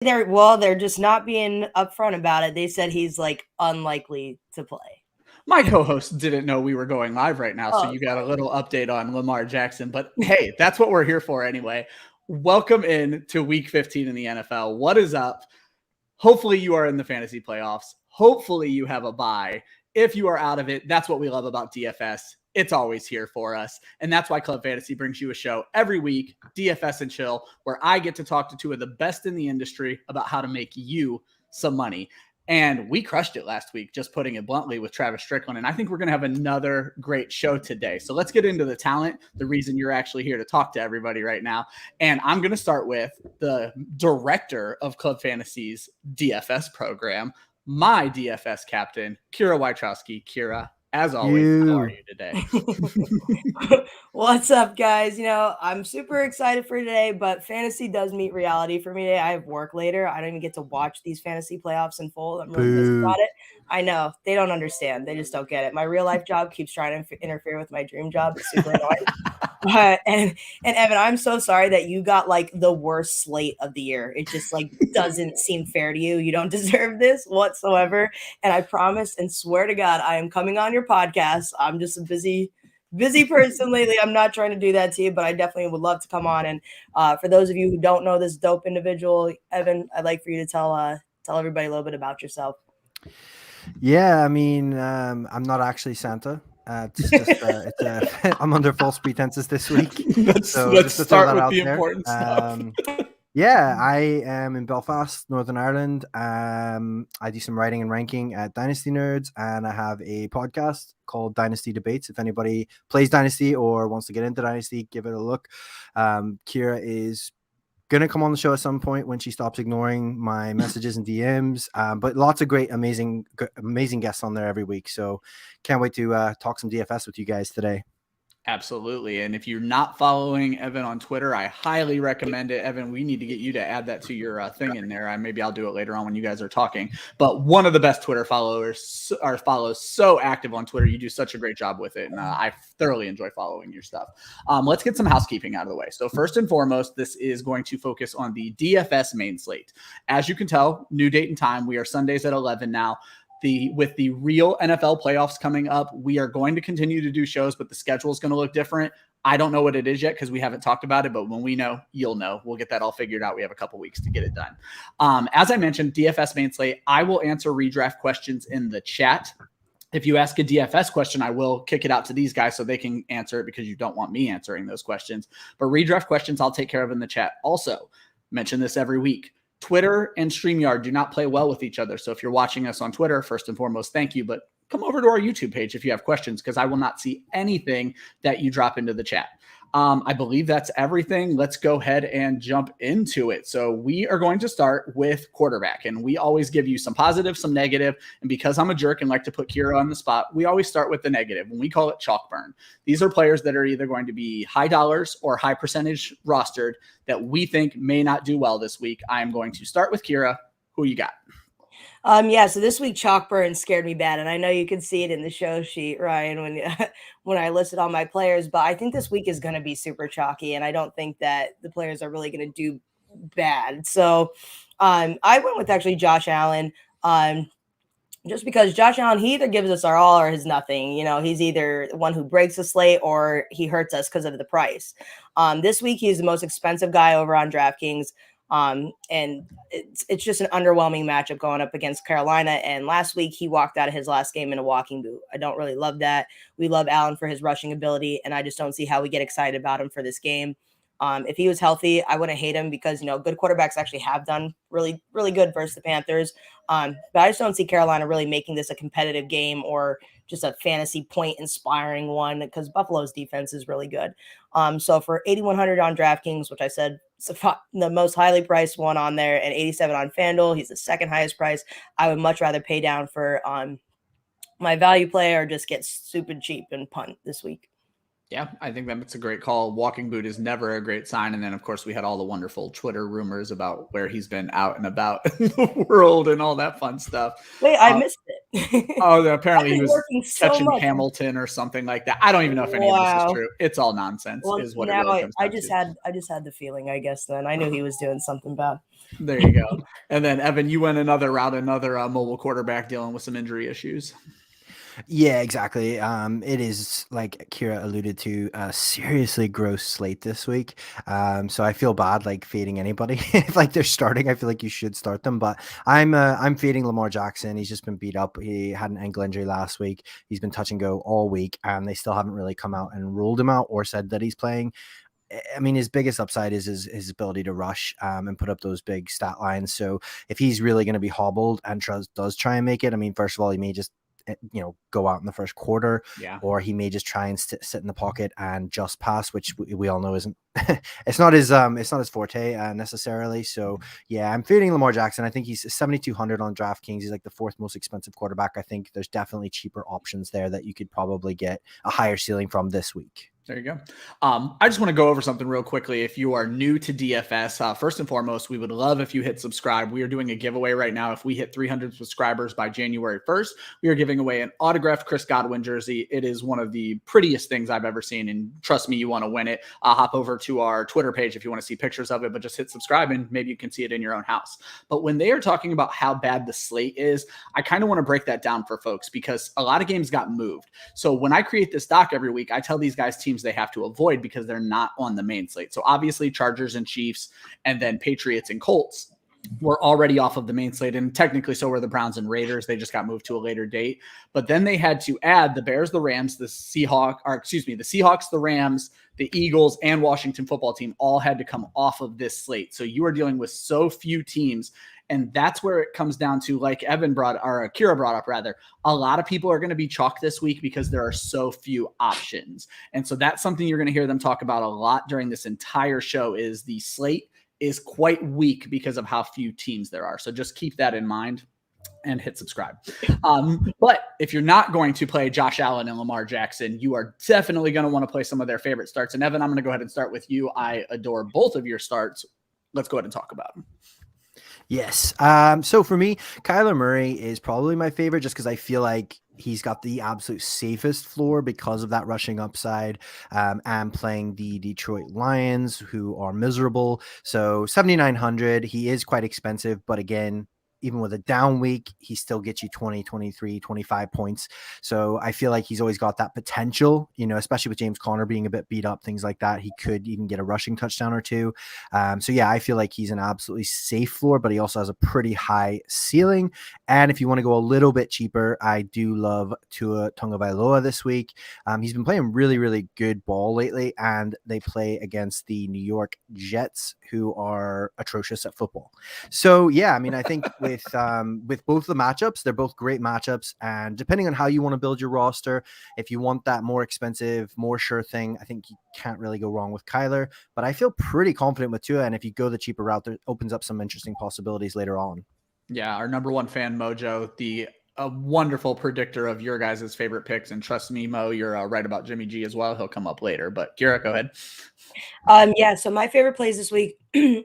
They're just not being upfront about it. They said he's like unlikely to play. My co-host didn't know we were going live right now, so you got a little update on Lamar Jackson. But hey, that's what we're here for anyway. Welcome in to Week 15 in the NFL. What is up? Hopefully you are in the fantasy playoffs. Hopefully you have a bye. If you are out of it, that's what we love about DFS. It's always here for us. And that's why Club Fantasy brings you a show every week, DFS and Chill, where I get to talk to two of the best in the industry about how to make you some money. And we crushed it last week, just putting it bluntly, with Travis Strickland. And I think we're going to have another great show today. So let's get into the talent, the reason you're actually here to talk to everybody right now. And I'm going to start with the director of Club Fantasy's DFS program, my DFS captain, Kyra Wiaterowski. Kyra, as always, how are you today? What's up, guys? I'm super excited for today, but fantasy does meet reality for me today. I have work later. I don't even get to watch these fantasy playoffs in full. I'm really pissed about it. I know. They don't understand. They just don't get it. My real life job keeps trying to interfere with my dream job. It's super annoying. And Evan, I'm so sorry that you got like the worst slate of the year. It just like doesn't seem fair to you. You don't deserve this whatsoever. And I promise and swear to God, I am coming on your podcast. I'm just a busy person lately. I'm not trying to do that to you, but I definitely would love to come on. And for those of you who don't know this dope individual, Evan, I'd like for you to tell everybody a little bit about yourself. Yeah, I mean, I'm not actually Santa. It's just I'm under false pretenses this week. Let's start with the important stuff. Yeah, I am in Belfast, Northern Ireland. I do some writing and ranking at Dynasty Nerds, and I have a podcast called Dynasty Debates. If anybody plays Dynasty or wants to get into Dynasty, give it a look. Kyra is going to come on the show at some point when she stops ignoring my messages and DMs. But lots of great, amazing guests on there every week. So can't wait to talk some DFS with you guys today. Absolutely. And if you're not following Evan on Twitter, I highly recommend it. Evan, we need to get you to add that to your thing in there. Maybe I'll do it later on when you guys are talking. But one of the best Twitter follows, so active on Twitter. You do such a great job with it. And I thoroughly enjoy following your stuff. Let's get some housekeeping out of the way. So first and foremost, this is going to focus on the DFS main slate. As you can tell, new date and time. We are Sundays at 11 now. With the real NFL playoffs coming up, we are going to continue to do shows, but the schedule is going to look different. I don't know what it is yet because we haven't talked about it, but when we know, you'll know. We'll get that all figured out. We have a couple weeks to get it done. As I mentioned, DFS main slate, I will answer redraft questions in the chat. If you ask a DFS question, I will kick it out to these guys so they can answer it because you don't want me answering those questions. But redraft questions, I'll take care of in the chat. Also, mention this every week. Twitter and StreamYard do not play well with each other. So if you're watching us on Twitter, first and foremost, thank you. But come over to our YouTube page if you have questions, because I will not see anything that you drop into the chat. I believe that's everything. Let's go ahead and jump into it. So we are going to start with quarterback, and we always give you some positive, some negative. And because I'm a jerk and like to put Kyra on the spot, we always start with the negative, and we call it chalk burn. These are players that are either going to be high dollars or high percentage rostered that we think may not do well this week. I am going to start with Kyra. Who you got? So this week chalk burn scared me bad, and I know you can see it in the show sheet, Ryan, when I listed all my players, but I think this week is going to be super chalky, and I don't think that the players are really going to do bad. So I went with actually Josh Allen, just because Josh Allen, he either gives us our all or his nothing. He's either the one who breaks the slate or he hurts us because of the price. This week, he's the most expensive guy over on DraftKings. And it's just an underwhelming matchup going up against Carolina. And last week he walked out of his last game in a walking boot. I don't really love that. We love Allen for his rushing ability, and I just don't see how we get excited about him for this game. If he was healthy, I wouldn't hate him because, good quarterbacks actually have done really, really good versus the Panthers. But I just don't see Carolina really making this a competitive game or just a fantasy point inspiring one because Buffalo's defense is really good. So for 8,100 on DraftKings, which I said is the most highly priced one on there, and 87 on FanDuel, he's the second highest price. I would much rather pay down for my value play or just get stupid cheap and punt this week. Yeah, I think that's a great call. Walking boot is never a great sign. And then, of course, we had all the wonderful Twitter rumors about where he's been out and about in the world and all that fun stuff. Wait, I missed it. Apparently he was catching Hamilton or something like that. I don't even know if any of this is true. It's all nonsense. Well, is what now it really comes I down just to. had the feeling, I guess, then. I knew he was doing something bad. There you go. And then Evan, you went another route, another mobile quarterback dealing with some injury issues. Yeah, exactly. It is, like Kyra alluded to, a seriously gross slate this week. So I feel bad like fading anybody. If like they're starting, I feel like you should start them. But I'm fading Lamar Jackson. He's just been beat up. He had an ankle injury last week. He's been touch and go all week, and they still haven't really come out and ruled him out or said that he's playing. I mean, his biggest upside is his ability to rush and put up those big stat lines. So if he's really going to be hobbled and does try and make it, I mean, first of all, he may just go out in the first quarter, or he may just try and sit in the pocket and just pass, which we all know isn't it's not his forte necessarily. So yeah, I'm fading Lamar Jackson. I think he's 7,200 on DraftKings. He's like the fourth most expensive quarterback. I think there's definitely cheaper options there that you could probably get a higher ceiling from this week. There you go. I just want to go over something real quickly. If you are new to DFS, first and foremost, we would love if you hit subscribe. We are doing a giveaway right now. If we hit 300 subscribers by January 1st, we are giving away an autographed Chris Godwin jersey. It is one of the prettiest things I've ever seen, and trust me, you want to win it. Hop over to our Twitter page if you want to see pictures of it, but just hit subscribe and maybe you can see it in your own house. But when they are talking about how bad the slate is, I kind of want to break that down for folks because a lot of games got moved. So when I create this doc every week, I tell these guys teams they have to avoid because they're not on the main slate. So obviously Chargers and Chiefs and then Patriots and Colts were already off of the main slate, and technically so were the Browns and Raiders. They just got moved to a later date. But then they had to add the Bears, the Rams, the Seahawks, the Rams, the Eagles, and Washington football team all had to come off of this slate. So you are dealing with so few teams. And that's where it comes down to, like Kyra brought up, a lot of people are going to be chalk this week because there are so few options. And so that's something you're going to hear them talk about a lot during this entire show is the slate is quite weak because of how few teams there are. So just keep that in mind and hit subscribe. But if you're not going to play Josh Allen and Lamar Jackson, you are definitely going to want to play some of their favorite starts. And Evan, I'm going to go ahead and start with you. I adore both of your starts. Let's go ahead and talk about them. Yes. So for me, Kyler Murray is probably my favorite just because I feel like he's got the absolute safest floor because of that rushing upside and playing the Detroit Lions, who are miserable. So 7,900, he is quite expensive, but again, even with a down week, he still gets you 20, 23, 25 points. So I feel like he's always got that potential, especially with James Conner being a bit beat up, things like that. He could even get a rushing touchdown or two. So yeah, I feel like he's an absolutely safe floor, but he also has a pretty high ceiling. And if you want to go a little bit cheaper, I do love Tua Tagovailoa this week. He's been playing really, really good ball lately, and they play against the New York Jets, who are atrocious at football. So yeah, I mean, I think with both the matchups, they're both great matchups, and depending on how you want to build your roster, if you want that more expensive, more sure thing, I think you can't really go wrong with Kyler. But I feel pretty confident with Tua, and if you go the cheaper route, that opens up some interesting possibilities later on. Yeah, our number one fan, Mojo, a wonderful predictor of your guys' favorite picks. And trust me, Mo, you're right about Jimmy G as well. He'll come up later. But Kyra, go ahead. Yeah, so my favorite plays this week,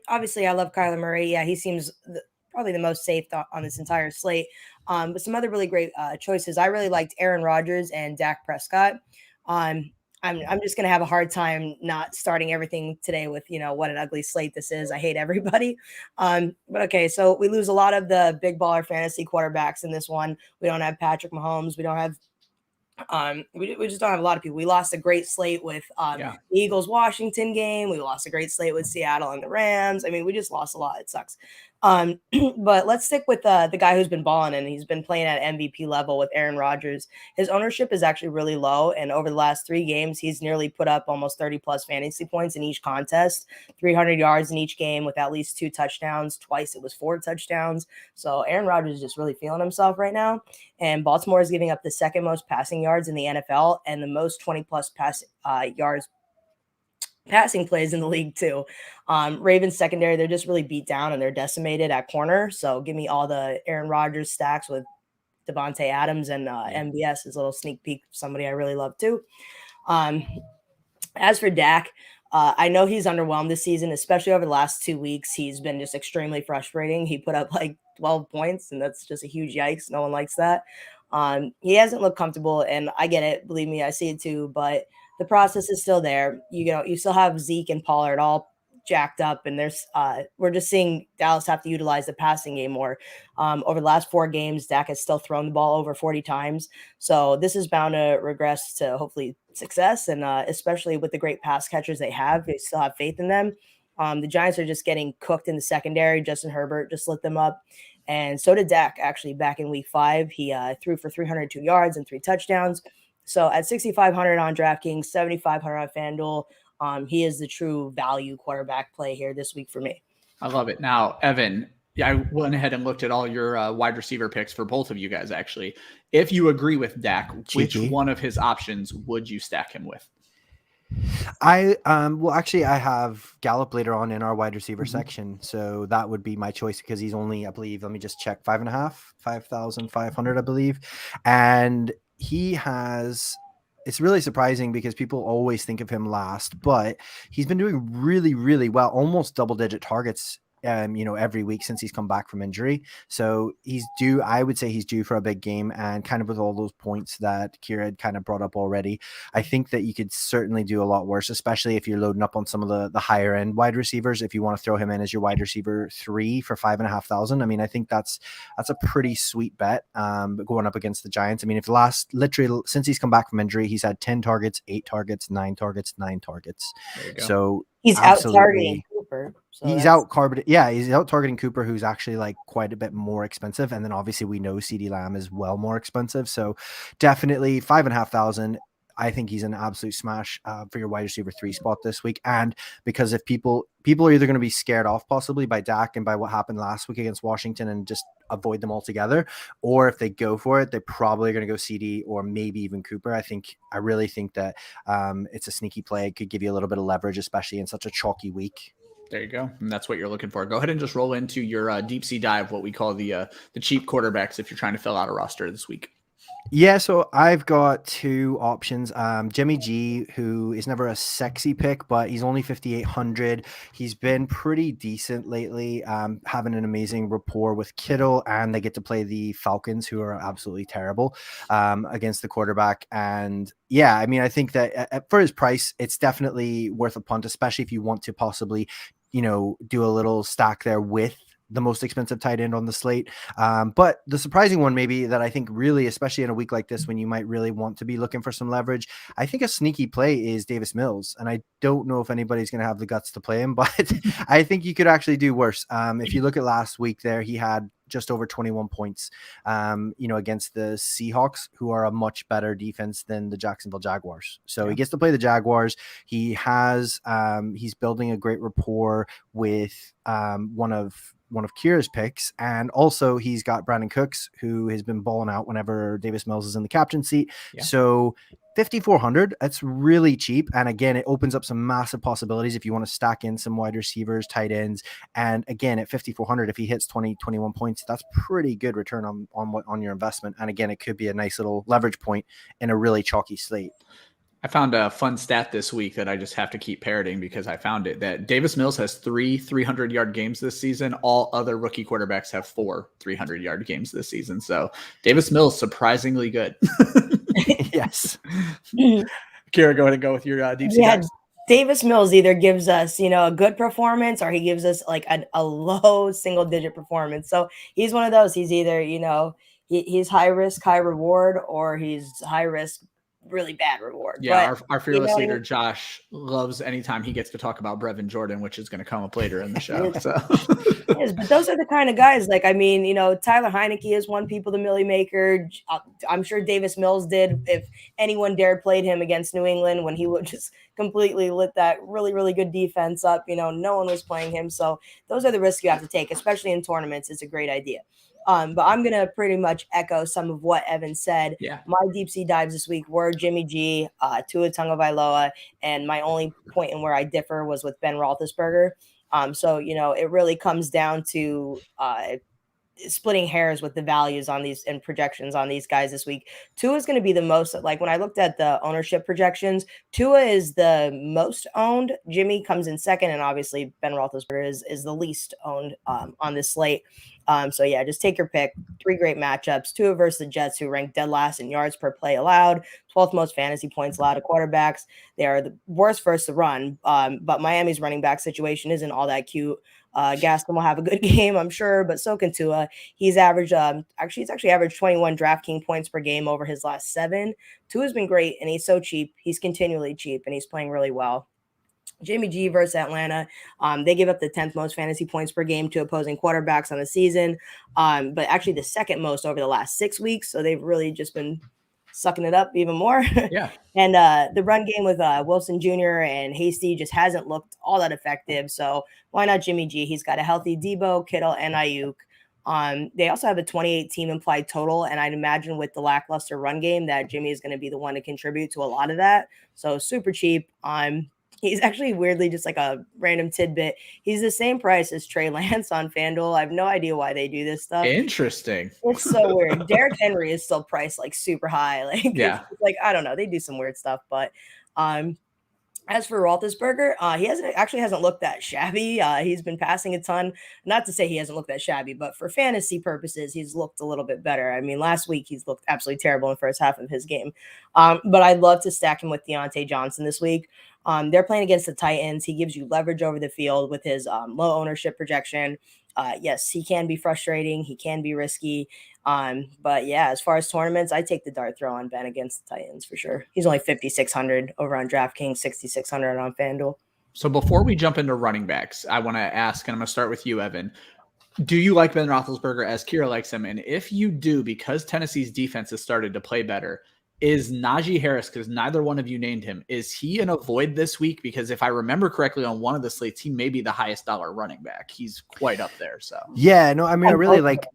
obviously I love Kyler Murray. Yeah, he seems probably the most safe on this entire slate. But some other really great choices. I really liked Aaron Rodgers and Dak Prescott. I'm just going to have a hard time not starting everything today with, what an ugly slate this is. I hate everybody. But okay, so we lose a lot of the big baller fantasy quarterbacks in this one. We don't have Patrick Mahomes. We don't have we just don't have a lot of people. We lost a great slate with the Eagles Washington game. We lost a great slate with Seattle and the Rams. I mean, we just lost a lot. It sucks. But let's stick with the guy who's been balling, and he's been playing at MVP level with Aaron Rodgers. His ownership is actually really low, and over the last 3 games, he's nearly put up almost 30 plus fantasy points in each contest, 300 yards in each game with at least 2 touchdowns. Twice it was 4 touchdowns. So Aaron Rodgers is just really feeling himself right now. And Baltimore is giving up the second most passing yards in the NFL and the most 20 plus yards passing plays in the league too. Ravens secondary, they're just really beat down and they're decimated at corner. So give me all the Aaron Rodgers stacks with Devontae Adams and MBS is a little sneak peek. Somebody I really love too. As for Dak, I know he's underwhelmed this season, especially over the last 2 weeks. He's been just extremely frustrating. He put up like 12 points, and that's just a huge yikes. No one likes that. He hasn't looked comfortable, and I get it. Believe me, I see it too. But the process is still there. You still have Zeke and Pollard all jacked up, and we're just seeing Dallas have to utilize the passing game more. Over the last 4 games, Dak has still thrown the ball over 40 times. So this is bound to regress to hopefully success, and especially with the great pass catchers they still have faith in them. The Giants are just getting cooked in the secondary. Justin Herbert just lit them up. And so did Dak, actually, back in week 5. He threw for 302 yards and 3 touchdowns. So at 6,500 on DraftKings, 7,500 on FanDuel, he is the true value quarterback play here this week for me. I love it. Now, Evan, I went ahead and looked at all your wide receiver picks for both of you guys, actually. If you agree with Dak, which one of his options would you stack him with? I have Gallup later on in our wide receiver section, so that would be my choice because he's only, I believe, let me just check, 5,500, I believe, and it's really surprising because people always think of him last, but he's been doing really, really well, almost double-digit targets every week since he's come back from injury. So I would say he's due for a big game, and kind of with all those points that Kyra had kind of brought up already, I think that you could certainly do a lot worse, especially if you're loading up on some of the higher end wide receivers. If you want to throw him in as your wide receiver 3 for 5,500, I mean, I think that's a pretty sweet bet going up against the Giants. I mean, literally since he's come back from injury, he's had 10 targets, 8 targets, 9 targets, 9 targets. So he's out targeting Cooper. So he's out targeting Cooper, who's actually like quite a bit more expensive. And then obviously we know CeeDee Lamb is well more expensive. So definitely 5,500. I think he's an absolute smash for your wide receiver 3 spot this week. And because if people are either going to be scared off possibly by Dak and by what happened last week against Washington and just avoid them altogether, or if they go for it, they're probably going to go CD or maybe even Cooper. I really think that it's a sneaky play. It could give you a little bit of leverage, especially in such a chalky week. There you go. And that's what you're looking for. Go ahead and just roll into your deep sea dive, what we call the cheap quarterbacks, if you're trying to fill out a roster this week. Yeah, so I've got 2 options. Jimmy G, who is never a sexy pick, but he's only 5,800. He's been pretty decent lately, having an amazing rapport with Kittle, and they get to play the Falcons, who are absolutely terrible against the quarterback. And yeah, I mean, I think that for his price, it's definitely worth a punt, especially if you want to possibly, do a little stack there with the most expensive tight end on the slate. But the surprising one, maybe, that I think really, especially in a week like this, when you might really want to be looking for some leverage, I think a sneaky play is Davis Mills. And I don't know if anybody's going to have the guts to play him, but I think you could actually do worse. If you look at last week there, he had just over 21 points, against the Seahawks, who are a much better defense than the Jacksonville Jaguars. So he gets to play the Jaguars. He's building a great rapport with one of Kyra's picks, and also he's got Brandon Cooks, who has been balling out whenever Davis Mills is in the captain seat. So 5,400, that's really cheap. And again, it opens up some massive possibilities if you want to stack in some wide receivers, tight ends. And again, at 5,400, if he hits 21 points, that's pretty good return on your investment. And again, it could be a nice little leverage point in a really chalky slate. I found a fun stat this week that I just have to keep parroting because I found it, that Davis Mills has 3 300-yard games this season. All other rookie quarterbacks have 4 300-yard games this season. So Davis Mills, surprisingly good. Yes. Kyra, go ahead and go with your deep sea dives. Davis Mills either gives us, a good performance, or he gives us like a low single-digit performance. So he's one of those. He's either, he's high risk, high reward, or he's high risk, really bad reward. Yeah, but our fearless leader Josh loves anytime he gets to talk about Brevin Jordan, which is going to come up later in the show. So yes, but those are the kind of guys, like, I mean, Tyler Heineke has won people the Millie Maker. I'm sure Davis Mills did, if anyone dared played him against New England, when he would just completely lit that really, really good defense up. No one was playing him. So those are the risks you have to take, especially in tournaments. It's a great idea. But I'm going to pretty much echo some of what Evan said. Yeah. My deep sea dives this week were Jimmy G, Tua Tagovailoa, and my only point in where I differ was with Ben Roethlisberger. So, it really comes down to splitting hairs with the values on these and projections on these guys this week. Tua is going to be the most, like, when I looked at the ownership projections, Tua is the most owned. Jimmy comes in second, and obviously Ben Roethlisberger is the least owned on this slate. So yeah, just take your pick. 3 great matchups. Tua versus the Jets, who rank dead last in yards per play allowed, 12th most fantasy points allowed to quarterbacks. They are the worst versus the run. But Miami's running back situation isn't all that cute. Gaskin will have a good game, I'm sure, but so can Tua. He's averaged, he's actually averaged 21 DraftKings points per game over his last 7. Tua's been great, and he's so cheap. He's continually cheap, and he's playing really well. Jimmy G versus Atlanta. They give up the 10th most fantasy points per game to opposing quarterbacks on the season, but actually the second most over the last 6 weeks. So they've really just been sucking it up even more. Yeah. And the run game with Wilson Jr. and Hasty just hasn't looked all that effective. So why not Jimmy G? He's got a healthy Debo, Kittle, and Ayuk. They also have a 28 team implied total, and I'd imagine with the lackluster run game that Jimmy is going to be the one to contribute to a lot of that. So super cheap. He's actually weirdly just like a random tidbit. He's the same price as Trey Lance on FanDuel. I have no idea why they do this stuff. Interesting. It's so weird. Derrick Henry is still priced like super high. Like, yeah, it's like, I don't know. They do some weird stuff. But as for Roethlisberger, he hasn't looked that shabby. He's been passing a ton. Not to say he hasn't looked that shabby, but for fantasy purposes, he's looked a little bit better. I mean, last week he's looked absolutely terrible in the first half of his game. But I'd love to stack him with Deontay Johnson this week. They're playing against the Titans. He gives you leverage over the field with his low ownership projection. Yes, he can be frustrating. He can be risky. But yeah, as far as tournaments, I take the dart throw on Ben against the Titans for sure. He's only 5,600 over on DraftKings, 6,600 on FanDuel. So before we jump into running backs, I want to ask, and I'm going to start with you, Evan. Do you like Ben Roethlisberger as Kyra likes him? And if you do, because Tennessee's defense has started to play better, is Najee Harris, because neither one of you named him, is he an avoid this week? Because if I remember correctly on one of the slates, he may be the highest dollar running back. He's quite up there. So yeah, no, I mean, I really like,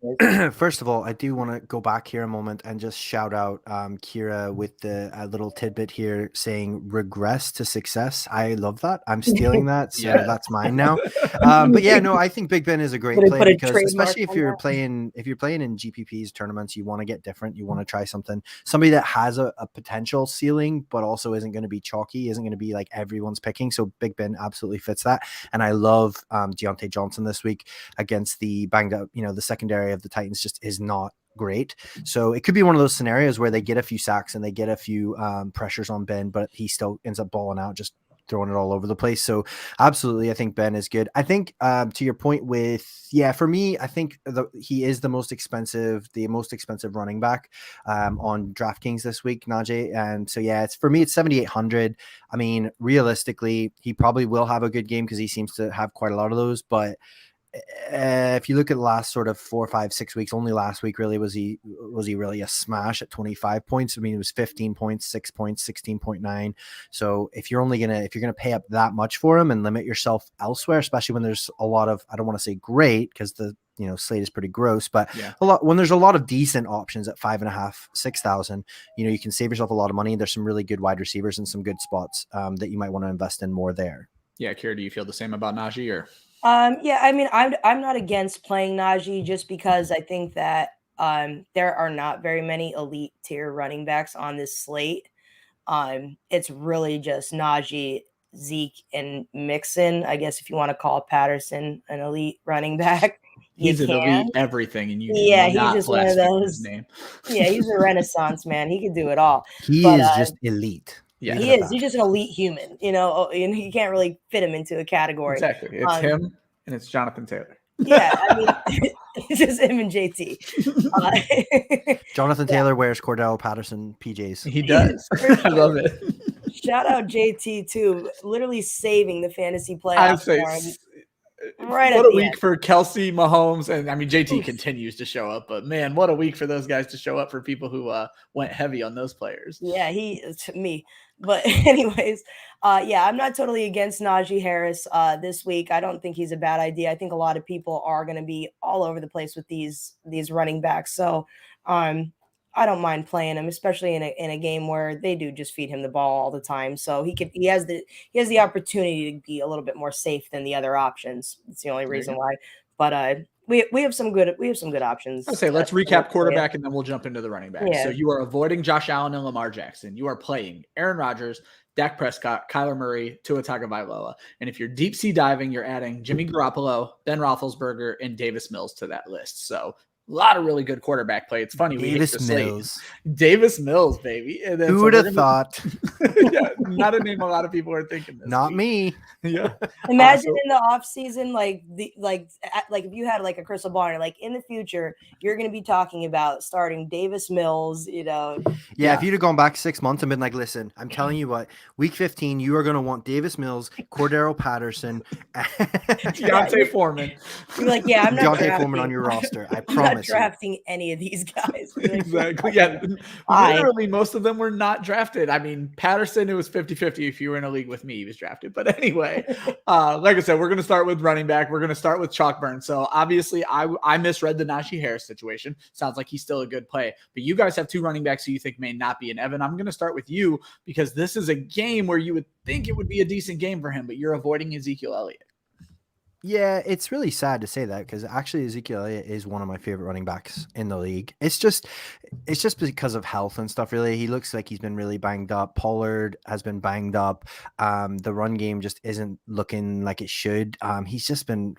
first of all, I do want to go back here a moment and just shout out Kyra with the little tidbit here saying regress to success. I love that. I'm stealing that. So that's mine now. But yeah, no, I think Big Ben is a great play because especially if you're playing in GPPs tournaments, you want to get different. You want to try somebody that has a potential ceiling, but also isn't going to be chalky, isn't going to be like everyone's picking. So Big Ben absolutely fits that. And I love Deontay Johnson this week against the banged up, the secondary of the Titans just is not great. So it could be one of those scenarios where they get a few sacks and they get a few pressures on Ben, but he still ends up balling out, just throwing it all over the place. So absolutely, I think Ben is good. I think to your point with, for me, I think he is the most expensive running back on DraftKings this week, Najee. And so, it's for me, it's 7,800. I mean, realistically, he probably will have a good game because he seems to have quite a lot of those, but if you look at the last sort of 4, 5, 6 weeks, only last week really was he really a smash at 25 points. I mean, it was 15 points, 6 points, 16.9. So if you're gonna pay up that much for him and limit yourself elsewhere, especially when there's a lot of, I don't want to say great because the slate is pretty gross, but when there's a lot of decent options at 5,500, 6,000, you can save yourself a lot of money. There's some really good wide receivers and some good spots that you might want to invest in more there. Yeah, Kyra, do you feel the same about Najee or? I mean, I'm not against playing Najee just because I think that there are not very many elite tier running backs on this slate. It's really just Najee, Zeke, and Mixon. I guess if you want to call Patterson an elite running back, he's an elite everything, and he's just one of those. He's a Renaissance man. He can do it all. He is just elite. Yeah, he is. He's just an elite human, and you can't really fit him into a category. Exactly. It's him and it's Jonathan Taylor. Yeah, I mean, it's just him and JT. Jonathan Taylor wears Cordell Patterson PJs. He does. I love it. Shout out JT too, literally saving the fantasy playoffs. Right. What a week for Kelsey, Mahomes, and I mean JT continues to show up, but man, what a week for those guys to show up for people who went heavy on those players. Yeah, me. But anyways, I'm not totally against Najee Harris this week. I don't think he's a bad idea. I think a lot of people are going to be all over the place with these running backs. So I don't mind playing him, especially in a game where they do just feed him the ball all the time. So he has the opportunity to be a little bit more safe than the other options. It's the only reason why. But we have some good options. I'll say let's recap quarterback and then we'll jump into the running back. Yeah. So you are avoiding Josh Allen and Lamar Jackson. You are playing Aaron Rodgers, Dak Prescott, Kyler Murray, Tua Tagovailoa. And if you're deep sea diving, you're adding Jimmy Garoppolo, Ben Roethlisberger, and Davis Mills to that list. So a lot of really good quarterback play. It's funny. Davis Mills. Davis Mills, baby. And then, who would have thought? Yeah, not a name a lot of people are thinking this Not week. Me. Yeah. Imagine in the off season, like if you had like a crystal ball, and like in the future, you're going to be talking about starting Davis Mills, Yeah, if you'd have gone back 6 months and been like, listen, I'm telling you what, week 15, you are going to want Davis Mills, Cordero Patterson, Deontay Foreman. You're like, yeah, I'm not Deontay Foreman on your roster. I I'm promise not drafting any of these guys. Like, exactly. Yeah. Literally, most of them were not drafted. I mean, Patterson, it was 50-50 if you were in a league with me, he was drafted. But anyway, like I said, we're going to start with running back. We're going to start with Chalkburn. So obviously, I misread the Najee Harris situation. Sounds like he's still a good play. But you guys have two running backs who you think may not be. And Evan, I'm going to start with you because this is a game where you would think it would be a decent game for him, but you're avoiding Ezekiel Elliot. Yeah, it's really sad to say that because actually Ezekiel Elliott is one of my favorite running backs in the league. It's just because of health and stuff. Really, he looks like he's been really banged up. Pollard has been banged up. The run game just isn't looking like it should. He's just been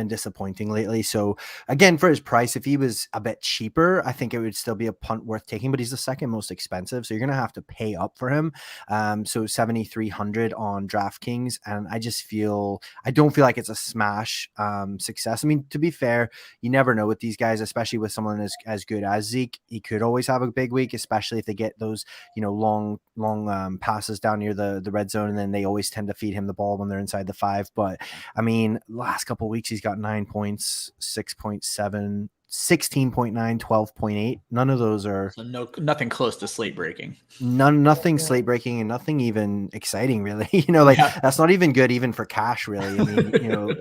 disappointing lately. So again, for his price, if he was a bit cheaper, I think it would still be a punt worth taking. But he's the second most expensive, so you're gonna have to pay up for him. So 7,300 on DraftKings, and I don't feel like it's a smash success. I mean, to be fair, you never know with these guys, especially with someone as good as Zeke. He could always have a big week, especially if they get those long passes down near the red zone, and then they always tend to feed him the ball when they're inside the 5. But I mean, last couple of weeks he's got 9 points, 6.7, 16.9, 12.8. None of those are nothing close to slate breaking. Nothing slate breaking and nothing even exciting, really. That's not even good, even for cash, really. I mean,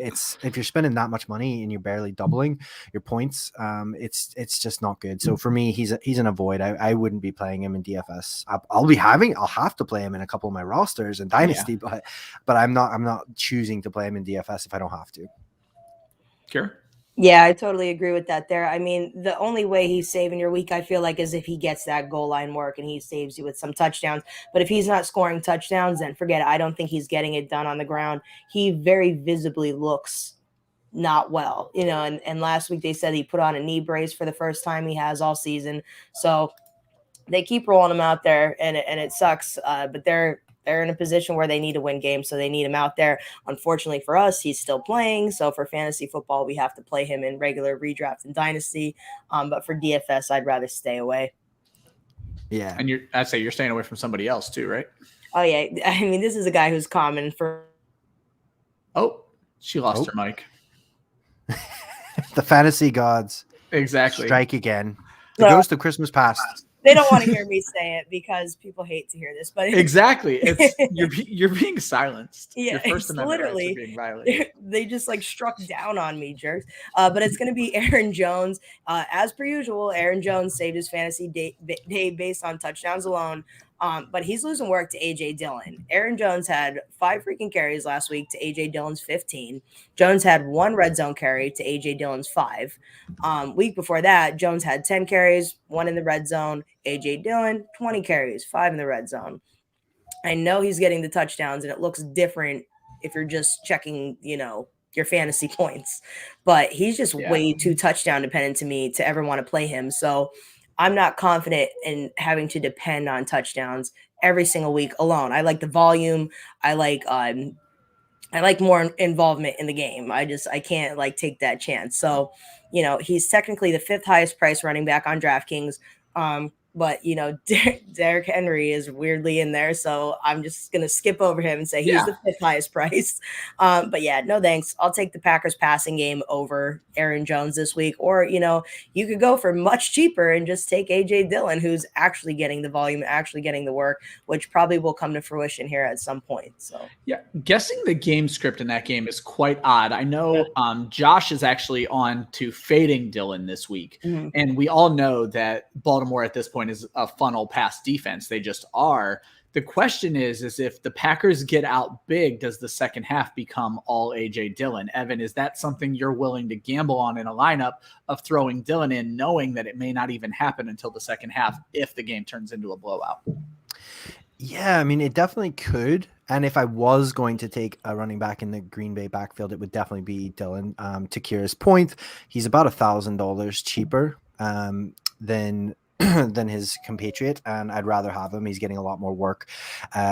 it's if you're spending that much money and you're barely doubling your points, it's just not good. So for me, he's an avoid. I wouldn't be playing him in DFS. I'll have to play him in a couple of my rosters in Dynasty, but I'm not choosing to play him in DFS if I don't have to. Sure. Yeah, I totally agree with that there. I mean, the only way he's saving your week, I feel like, is if he gets that goal line work and he saves you with some touchdowns. But if he's not scoring touchdowns, then forget it. I don't think he's getting it done on the ground. He very visibly looks not well, and last week they said he put on a knee brace for the first time he has all season. So they keep rolling him out there and it sucks. But they're in a position where they need to win games, so they need him out there. Unfortunately for us, he's still playing. So for fantasy football, we have to play him in regular redraft and dynasty. But for DFS, I'd rather stay away. Yeah. And I'd say you're staying away from somebody else too, right? Oh, yeah. I mean, this is a guy who's common for. Oh, she lost her mic. The fantasy gods. Exactly. Strike again. The ghost of Christmas past. They don't want to hear me say it because people hate to hear this, but exactly, you're being silenced. Yeah, your First Amendment literally rights are being violated. They just struck down on me, jerks. But it's going to be Aaron Jones, as per usual. Aaron Jones saved his fantasy day based on touchdowns alone. But he's losing work to AJ Dillon. Aaron Jones had 5 freaking carries last week to AJ Dillon's 15. Jones had 1 red zone carry to AJ Dillon's 5. Week before that, Jones had 10 carries, 1 in the red zone. AJ Dillon, 20 carries, 5 in the red zone. I know he's getting the touchdowns, and it looks different if you're just checking, your fantasy points. But he's just way too touchdown dependent to me to ever want to play him. So I'm not confident in having to depend on touchdowns every single week alone. I like the volume. I like more involvement in the game. I can't take that chance. So, he's technically the 5th highest price running back on DraftKings. But, Derrick Henry is weirdly in there. So I'm just going to skip over him and say he's the 5th highest price. But yeah, no thanks. I'll take the Packers passing game over Aaron Jones this week. Or, you could go for much cheaper and just take AJ Dillon, who's actually getting the volume, actually getting the work, which probably will come to fruition here at some point. So yeah, guessing the game script in that game is quite odd. I know Josh is actually on to fading Dillon this week. Mm-hmm. And we all know that Baltimore at this point is a funnel pass defense. They just are. The question is if the Packers get out big, does the second half become all A.J. Dillon? Evan, is that something you're willing to gamble on in a lineup of throwing Dillon in, knowing that it may not even happen until the second half if the game turns into a blowout? Yeah, I mean, it definitely could. And if I was going to take a running back in the Green Bay backfield, it would definitely be Dillon. To Kyra's point, he's about $1,000 cheaper than than his compatriot, and I'd rather have him. He's getting a lot more work.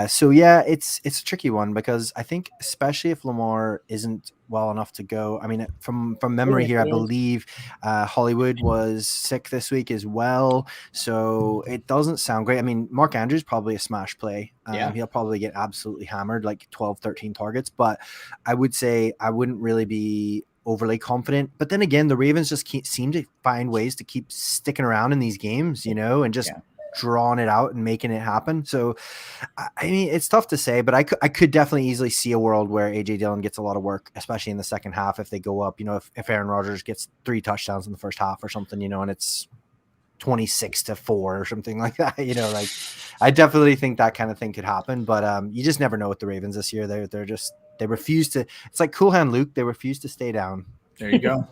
So yeah, it's a tricky one, because I think especially if Lamar isn't well enough to go. I mean, from memory here, I believe Hollywood was sick this week as well, so it doesn't sound great. I mean, Mark Andrews probably a smash play. He'll probably get absolutely hammered, like 12, 13 targets, but I would say I wouldn't really be overly confident. But then again, the Ravens just seem to find ways to keep sticking around in these games, and just drawing it out and making it happen. So, I mean, it's tough to say, but I could definitely easily see a world where A.J. Dillon gets a lot of work, especially in the second half if they go up. If Aaron Rodgers gets 3 touchdowns in the first half or something, and it's 26-4 or something like that. Like, I definitely think that kind of thing could happen, but you just never know with the Ravens this year. They refuse to. It's like Cool Hand Luke. They refuse to stay down. There you go.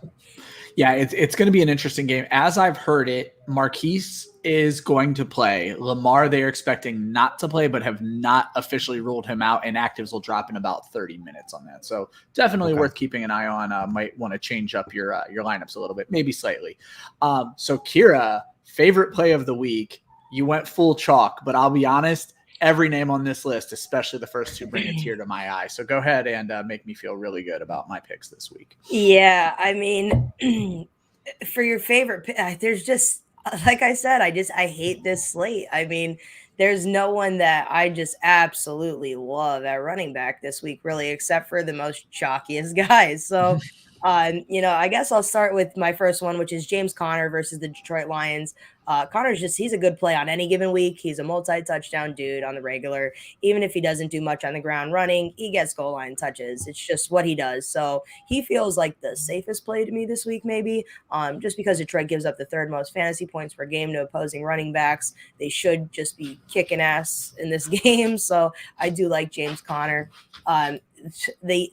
Yeah, it's going to be an interesting game. As I've heard it, Marquise is going to play. Lamar, they are expecting not to play, but have not officially ruled him out, and actives will drop in about 30 minutes on that. So definitely worth keeping an eye on. Might want to change up your lineups a little bit, maybe slightly. So Kyra, favorite play of the week. You went full chalk, but I'll be honest, every name on this list, especially the first two, bring a tear to my eye. So go ahead and make me feel really good about my picks this week. Yeah, I mean, for your favorite, there's just, like I said, I hate this slate. I mean, there's no one that I just absolutely love at running back this week, really, except for the most chalkiest guys. So, I guess I'll start with my first one, which is James Conner versus the Detroit Lions. Conner's he's a good play on any given week. He's a multi-touchdown dude on the regular. Even if he doesn't do much on the ground running, he gets goal line touches. It's just what he does. So he feels like the safest play to me this week, maybe, just because Detroit gives up the 3rd most fantasy points per game to opposing running backs. They should just be kicking ass in this game. So I do like James Conner. They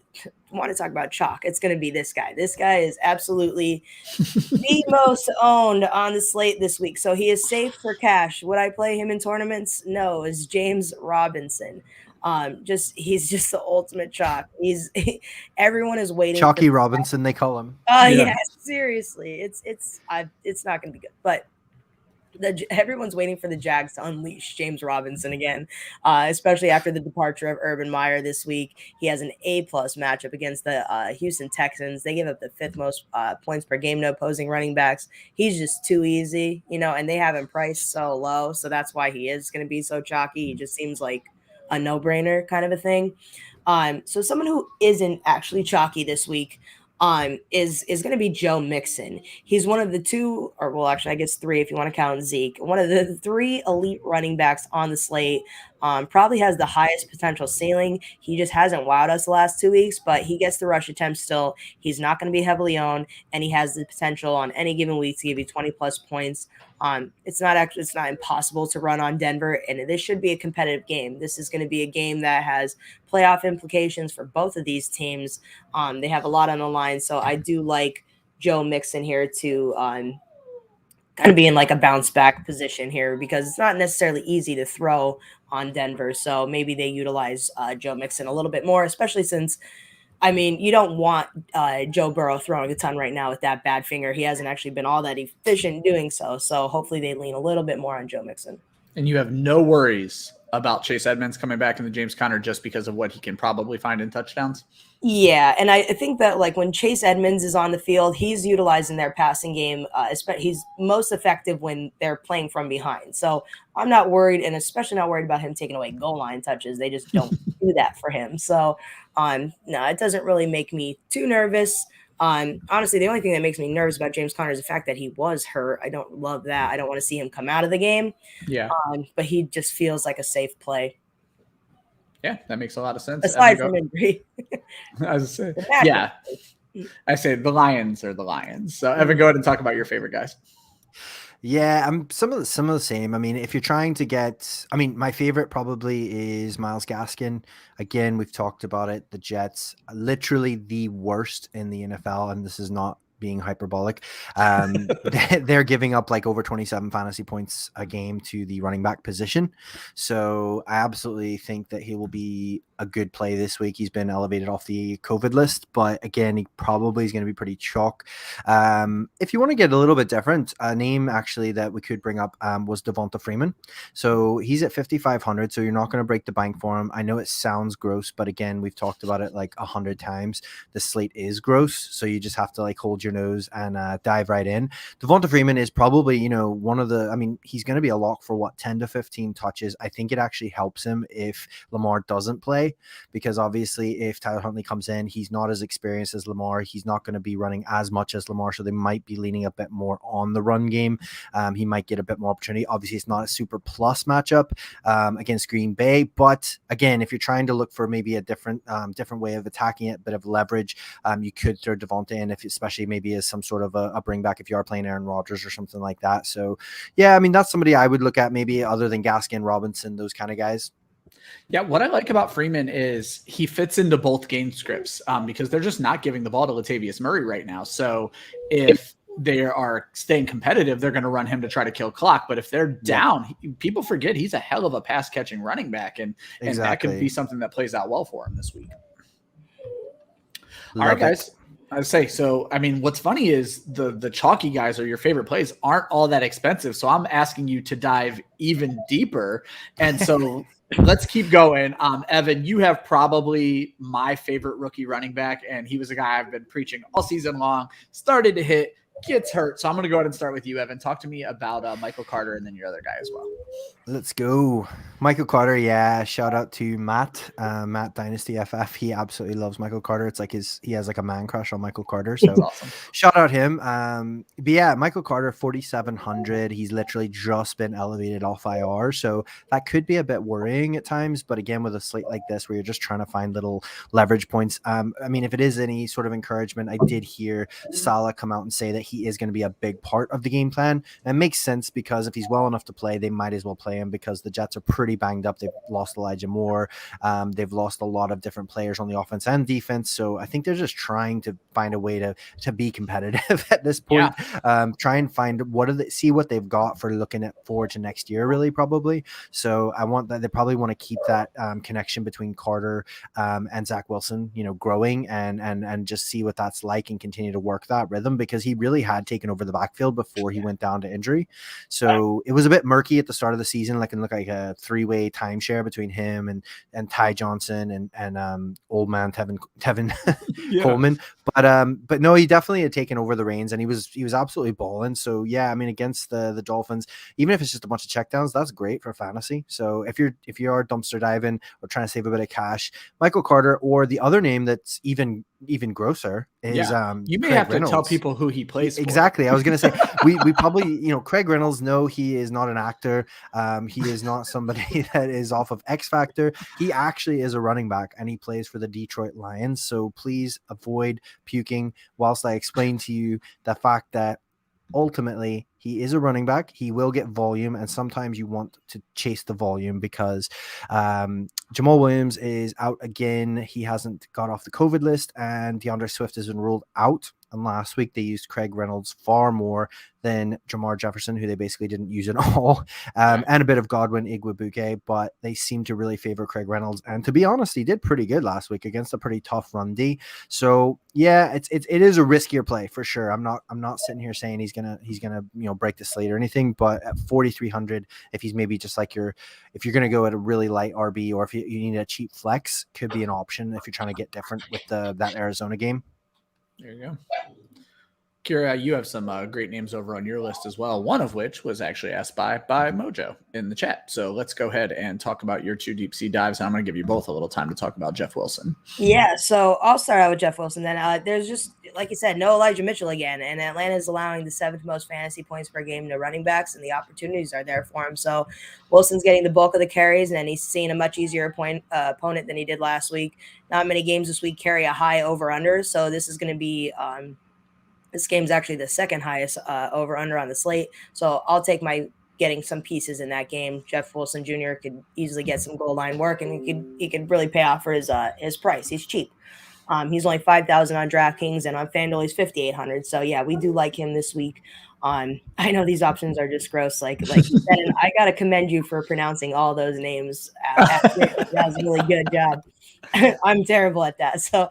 want to talk about chalk. It's going to be this guy. This guy is absolutely the most owned on the slate this week. So he is safe for cash. Would I play him in tournaments? No. Is James Robinson. He's just the ultimate chalk. Everyone is waiting. Chalky Robinson, they call him. Yeah, seriously. It's not going to be good, but everyone's waiting for the Jags to unleash James Robinson again, especially after the departure of Urban Meyer this week. He has an A+ matchup against the Houston Texans. They give up the 5th most points per game to opposing running backs. He's just too easy, and they have him priced so low. So that's why he is going to be so chalky. He just seems like a no-brainer kind of a thing. So someone who isn't actually chalky this week is going to be Joe Mixon. He's one of the 2, or well, actually, I guess 3 if you want to count Zeke. One of the 3 elite running backs on the slate. Probably has the highest potential ceiling. He just hasn't wowed us the last 2 weeks, but he gets the rush attempts still. He's not going to be heavily owned, and he has the potential on any given week to give you 20+ points. It's not impossible to run on Denver, and this should be a competitive game. This is going to be a game that has playoff implications for both of these teams. They have a lot on the line, so I do like Joe Mixon here to kind of be in like a bounce back position here, because it's not necessarily easy to throw on Denver. So maybe they utilize Joe Mixon a little bit more, especially since, I mean, you don't want Joe Burrow throwing a ton right now with that bad finger. He hasn't actually been all that efficient doing so. So hopefully they lean a little bit more on Joe Mixon. And you have no worries about Chase Edmonds coming back in the James Conner just because of what he can probably find in touchdowns? Yeah, and I think that like when Chase Edmonds is on the field, he's utilizing their passing game. He's most effective when they're playing from behind. So I'm not worried, and especially not worried about him taking away goal line touches. They just don't do that for him. So no, it doesn't really make me too nervous. Honestly, the only thing that makes me nervous about James Conner is the fact that he was hurt. I don't love that. I don't want to see him come out of the game. Yeah. But he just feels like a safe play. Yeah, that makes a lot of sense. Aside from injury. I say the Lions are the Lions. So Evan, go ahead and talk about your favorite guys. Yeah, I'm some of the same. I mean, if you're trying to get, I mean, my favorite probably is Myles Gaskin. Again, we've talked about it. The Jets, literally the worst in the NFL, and this is not being hyperbolic. They're giving up like over 27 fantasy points a game to the running back position. So I absolutely think that he will be a good play this week. He's been elevated off the COVID list, but again, he probably is going to be pretty chalk. If you want to get a little bit different, a name actually that we could bring up was Devonta Freeman. So he's at 5,500. So you're not going to break the bank for him. I know it sounds gross, but again, we've talked about it like 100 times. The slate is gross, so you just have to like hold your nose and dive right in. Devonta Freeman is probably, one of the, I mean, he's going to be a lock for what, 10 to 15 touches. I think it actually helps him if Lamar doesn't play, because obviously if Tyler Huntley comes in, he's not as experienced as Lamar. He's not going to be running as much as Lamar, so they might be leaning a bit more on the run game. He might get a bit more opportunity. Obviously, it's not a super plus matchup against Green Bay, but again, if you're trying to look for maybe a different way of attacking it, bit of leverage, you could throw Devonta in, if especially maybe as some sort of a bring back if you are playing Aaron Rodgers or something like that. So yeah, I mean, that's somebody I would look at, maybe other than Gaskin, Robinson, those kind of guys. Yeah, what I like about Freeman is he fits into both game scripts because they're just not giving the ball to Latavius Murray right now. So if they are staying competitive, they're going to run him to try to kill clock. But if they're down, people forget he's a hell of a pass catching running back, and that could be something that plays out well for him this week. All right, guys. I say, so, I mean, what's funny is the chalky guys or your favorite plays aren't all that expensive. So I'm asking you to dive even deeper. And so let's keep going. Evan, you have probably my favorite rookie running back, and he was a guy I've been preaching all season long, started to hit, gets hurt. So I'm going to go ahead and start with you, Evan. Talk to me about Michael Carter and then your other guy as well. Let's go. Michael Carter. Yeah. Shout out to Matt Dynasty FF. He absolutely loves Michael Carter. It's like he has like a man crush on Michael Carter. So awesome. Shout out him. But yeah, Michael Carter, 4,700. He's literally just been elevated off IR. So that could be a bit worrying at times, but again, with a slate like this, where you're just trying to find little leverage points. I mean, if it is any sort of encouragement, I did hear Salah come out and say that he is going to be a big part of the game plan. And it makes sense, because if he's well enough to play, they might as well play him, because the Jets are pretty banged up. They've lost Elijah Moore. They've lost a lot of different players on the offense and defense. So I think they're just trying to find a way to be competitive at this point. Yeah. Try and find see what they've got for looking forward to next year, really, probably. So I want that. They probably want to keep that connection between Carter and Zach Wilson, growing and just see what that's like and continue to work that rhythm, because he really had taken over the backfield before he went down to injury. So it was a bit murky at the start of the season. Like, it looked like a three-way timeshare between him and Ty Johnson and old man Tevin Coleman. But no, he definitely had taken over the reins, and he was absolutely balling. So yeah, I mean, against the Dolphins, even if it's just a bunch of checkdowns, that's great for fantasy. So if you are dumpster diving or trying to save a bit of cash, Michael Carter, or the other name that's even grosser is you may Craig have Reynolds. To tell people who he plays for. Exactly. I was going to say we probably, Craig Reynolds, no, he is not an actor. He is not somebody that is off of X Factor. He actually is a running back, and he plays for the Detroit Lions. So please avoid puking whilst I explain to you the fact that ultimately he is a running back. He will get volume, and sometimes you want to chase the volume, because Jamal Williams is out again. He hasn't got off the COVID list, and DeAndre Swift has been ruled out. And last week they used Craig Reynolds far more than Jamar Jefferson, who they basically didn't use at all, and a bit of Godwin Igwebuike, but they seem to really favor Craig Reynolds. And to be honest, he did pretty good last week against a pretty tough run D. So yeah, it is a riskier play for sure. I'm not sitting here saying he's gonna break the slate or anything, but at 4,300, if he's maybe just like if you're gonna go at a really light RB, or if you need a cheap flex, could be an option if you're trying to get different with that Arizona game. There you go. Kyra, you have some great names over on your list as well, one of which was actually asked by Mojo in the chat. So let's go ahead and talk about your two deep sea dives. And I'm going to give you both a little time to talk about Jeff Wilson. Yeah, so I'll start out with Jeff Wilson. Then there's just, like you said, no Elijah Mitchell again. And Atlanta is allowing the 7th most fantasy points per game to running backs, and the opportunities are there for him. So Wilson's getting the bulk of the carries, and he's seeing a much easier opponent than he did last week. Not many games this week carry a high over-under, so this is going to be This game's actually the second highest over under on the slate. So I'll take my getting some pieces in that game. Jeff Wilson Jr. could easily get some goal line work, and he could really pay off for his price. He's cheap. He's only 5,000 on DraftKings, and on FanDuel he's 5,800. So yeah, we do like him this week. I know these options are just gross. Like you said, and I gotta commend you for pronouncing all those names. That was a really good job. I'm terrible at that. So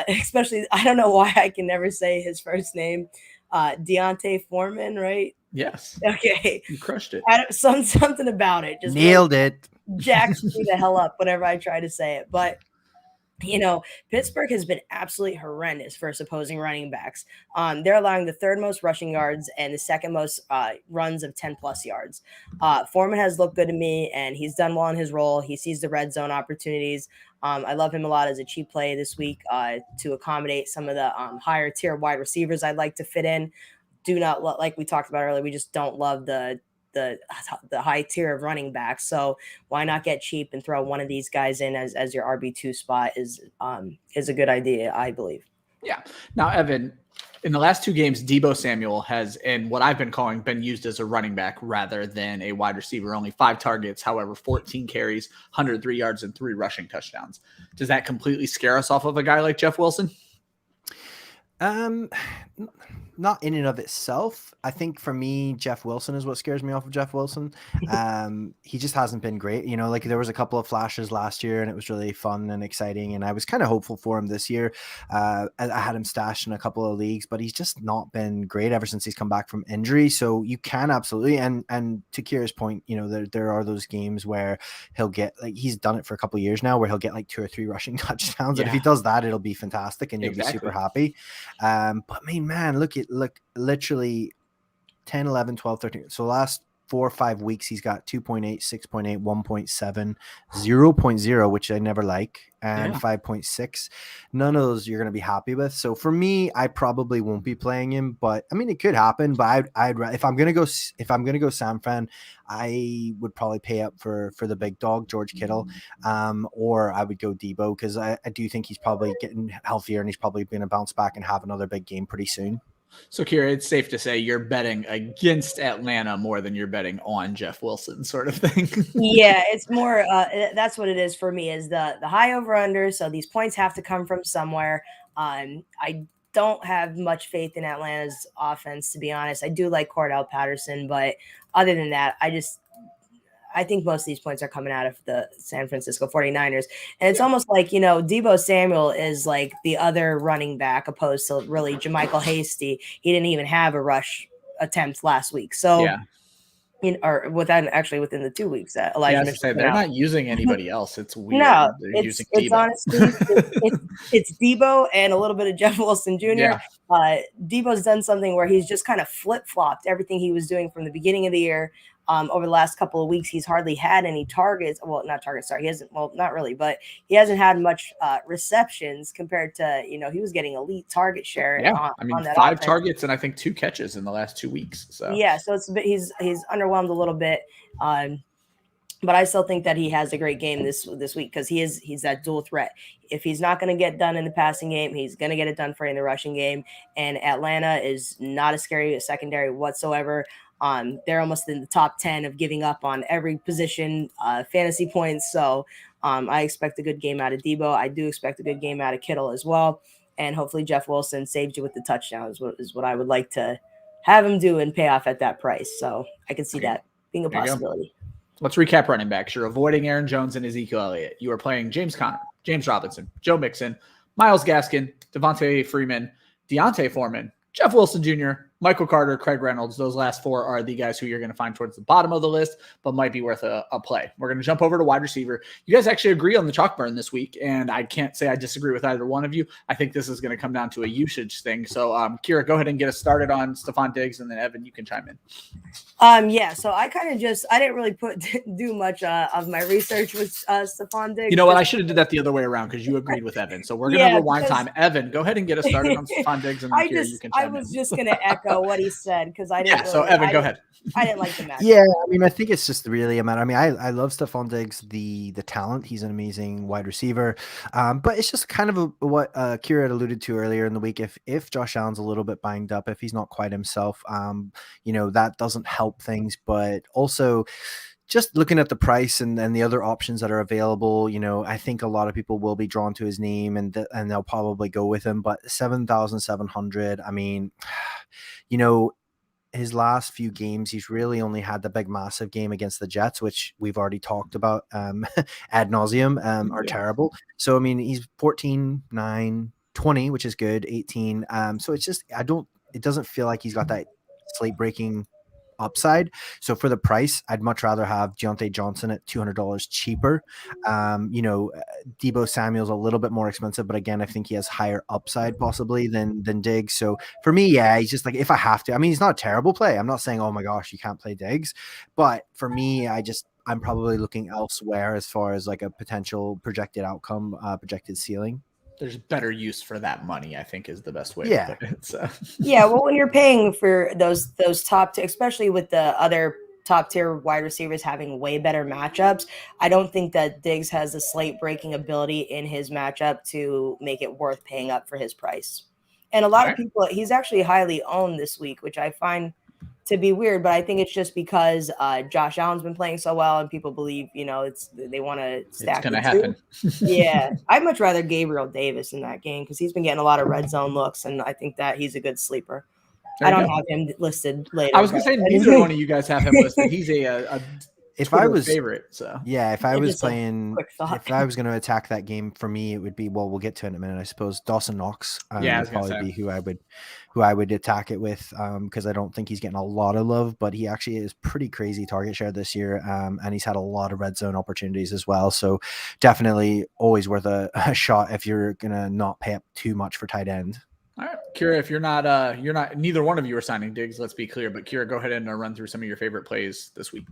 especially, I don't know why I can never say his first name. Devonta Freeman, right? Yes. Okay. You crushed it. Something about it. Just nailed it. Jacks me the hell up whenever I try to say it. But Pittsburgh has been absolutely horrendous for opposing running backs. They're allowing the third most rushing yards and the second most runs of 10 plus yards. Foreman has looked good to me, and he's done well in his role. He sees the red zone opportunities. I love him a lot as a cheap play this week to accommodate some of the higher tier wide receivers I'd like to fit in. Do not like we talked about earlier. We just don't love the high tier of running backs. So why not get cheap and throw one of these guys in as your RB2 spot is a good idea, I believe. Yeah. Now, Evan, in the last two games, Debo Samuel has, in what I've been calling, been used as a running back rather than a wide receiver. Only 5 targets, however, 14 carries, 103 yards, and 3 rushing touchdowns. Does that completely scare us off of a guy like Jeff Wilson? Not in and of itself. I think for me, Jeff Wilson is what scares me off of Jeff Wilson. He just hasn't been great. Like there was a couple of flashes last year and it was really fun and exciting. And I was kind of hopeful for him this year. I had him stashed in a couple of leagues, but he's just not been great ever since he's come back from injury. So you can absolutely, and to Kyra's point, there are those games where he'll get, like, he's done it for a couple of years now, where he'll get like 2 or 3 rushing touchdowns. Yeah. And if he does that, it'll be fantastic and you'll be super happy. But man, look, literally 10, 11, 12, 13. So last 4 or 5 weeks, he's got 2.8, 6.8, 1.7, 0.0, which I never like, and 5.6. None of those you're going to be happy with. So for me, I probably won't be playing him, but I mean, it could happen. But I'd if I'm going to go San Fran, I would probably pay up for the big dog, George Kittle, or I would go Debo, because I do think he's probably getting healthier and he's probably going to bounce back and have another big game pretty soon. So, Kyra, it's safe to say you're betting against Atlanta more than you're betting on Jeff Wilson, sort of thing. Yeah, it's more that's what it is for me, is the high over under. So these points have to come from somewhere. I don't have much faith in Atlanta's offense, to be honest. I do like Cordell Patterson, but other than that, I think most of these points are coming out of the San Francisco 49ers. And it's almost like, Debo Samuel is like the other running back opposed to really Jermichael Hasty. He didn't even have a rush attempt last week. So, within the 2 weeks that Elijah they're not using anybody else. It's weird. No, they're using it's Debo. Honestly, it's Debo and a little bit of Jeff Wilson Jr. Yeah. Debo's done something where he's just kind of flip-flopped everything he was doing from the beginning of the year. Over the last couple of weeks, he's hardly had any targets. Well, not targets. Sorry, he hasn't. Well, not really, but he hasn't had much receptions compared to he was getting elite target share. Yeah, on 5 offense. Targets and I think 2 catches in the last 2 weeks. So yeah, so it's a bit, he's underwhelmed a little bit. But I still think that he has a great game this week, because he's that dual threat. If he's not going to get done in the passing game, he's going to get it done for you in the rushing game. And Atlanta is not a scary secondary whatsoever. They're almost in the top 10 of giving up on every position, fantasy points. So I expect a good game out of Debo. I do expect a good game out of Kittle as well. And hopefully Jeff Wilson saves you with the touchdowns, is what I would like to have him do and pay off at that price. So I can see that being a possibility. Let's recap running backs. You're avoiding Aaron Jones and Ezekiel Elliott. You are playing James Conner, James Robinson, Joe Mixon, Myles Gaskin, Devonta Freeman, D'Onta Foreman, Jeff Wilson Jr., Michael Carter, Craig Reynolds. Those last 4 are the guys who you're going to find towards the bottom of the list, but might be worth a play. We're going to jump over to wide receiver. You guys actually agree on the chalk burn this week, and I can't say I disagree with either one of you. I think this is going to come down to a usage thing. So, Kyra, go ahead and get us started on Stephon Diggs, and then Evan, you can chime in. So I kind of I didn't really do much of my research with Stephon Diggs. You know what? I should have did that the other way around, because you agreed with Evan. So we're going to rewind time. Evan, go ahead and get us started on Stephon Diggs, and then Kyra, you can chime in. I was just going to echo Nico what he said because I didn't. Yeah. So Evan, go ahead. I didn't like the match. Yeah, I mean, I think it's just really a matter. I mean, I love Stephon Diggs, the talent. He's an amazing wide receiver. But it's just kind of what Kyra had alluded to earlier in the week. If Josh Allen's a little bit banged up, if he's not quite himself, that doesn't help things. But also, just looking at the price and the other options that are available, I think a lot of people will be drawn to his name and they'll probably go with him. But 7,700, I mean, his last few games, he's really only had the big massive game against the Jets, which we've already talked about ad nauseum, are terrible. So, I mean, he's 14, 9, 20, which is good, 18. So it's just, it doesn't feel like he's got that slate breaking upside. So for the price, I'd much rather have Deontay Johnson at $200 cheaper. Debo Samuel's a little bit more expensive, but again, I think he has higher upside possibly than Diggs. So for me, yeah, he's just like, if I have to, I mean, he's not a terrible play. I'm not saying, oh my gosh, you can't play Diggs, but for me, I'm probably looking elsewhere as far as like a potential projected outcome, projected ceiling. There's better use for that money, I think, is the best way Yeah. to put it. So. Yeah, well, when you're paying for those top, especially with the other top tier wide receivers having way better matchups, I don't think that Diggs has the slate breaking ability in his matchup to make it worth paying up for his price. And a lot of people, he's actually highly owned this week, which I find to be weird, but I think it's just because Josh Allen's been playing so well and people believe, they want to stack. It's going to happen. Yeah. I'd much rather Gabriel Davis in that game because he's been getting a lot of red zone looks, and I think that he's a good sleeper. I don't have him listed later. I was going to say neither one of you guys have him listed. He's a if I was favorite, so yeah, if I was playing, if I was going to attack that game, for me, it would be, well, we'll get to it in a minute, I suppose. Dawson Knox would probably be who I would attack it with, because I don't think he's getting a lot of love, but he actually is pretty crazy target share this year, and he's had a lot of red zone opportunities as well. So definitely always worth a shot if you're going to not pay up too much for tight end. All right, Kyra, if you're not, neither one of you are signing Diggs, let's be clear, but Kyra, go ahead and run through some of your favorite plays this week.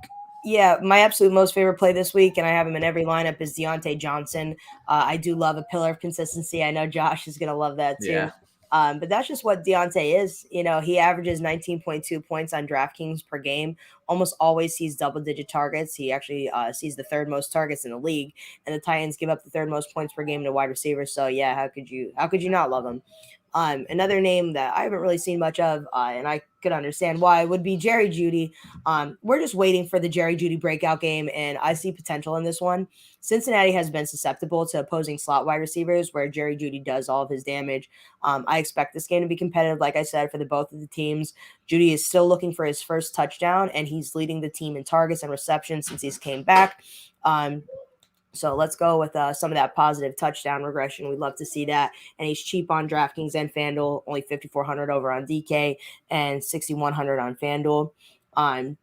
Yeah, my absolute most favorite play this week, and I have him in every lineup, is Deontay Johnson. I do love a pillar of consistency. I know Josh is going to love that too. Yeah. But that's just what Deontay is. He averages 19.2 points on DraftKings per game, almost always sees double-digit targets. He actually sees the third most targets in the league, and the Titans give up the third most points per game to wide receivers. So, yeah, how could you not love him? Another name that I haven't really seen much of, and I could understand why, would be Jerry Jeudy. We're just waiting for the Jerry Jeudy breakout game, and I see potential in this one. Cincinnati has been susceptible to opposing slot wide receivers where Jerry Jeudy does all of his damage. I expect this game to be competitive, like I said, for both of the teams. Jeudy is still looking for his first touchdown, and he's leading the team in targets and receptions since he's came back. So let's go with some of that positive touchdown regression. We'd love to see that. And he's cheap on DraftKings and FanDuel, only $5,400 over on DK and $6,100 on FanDuel.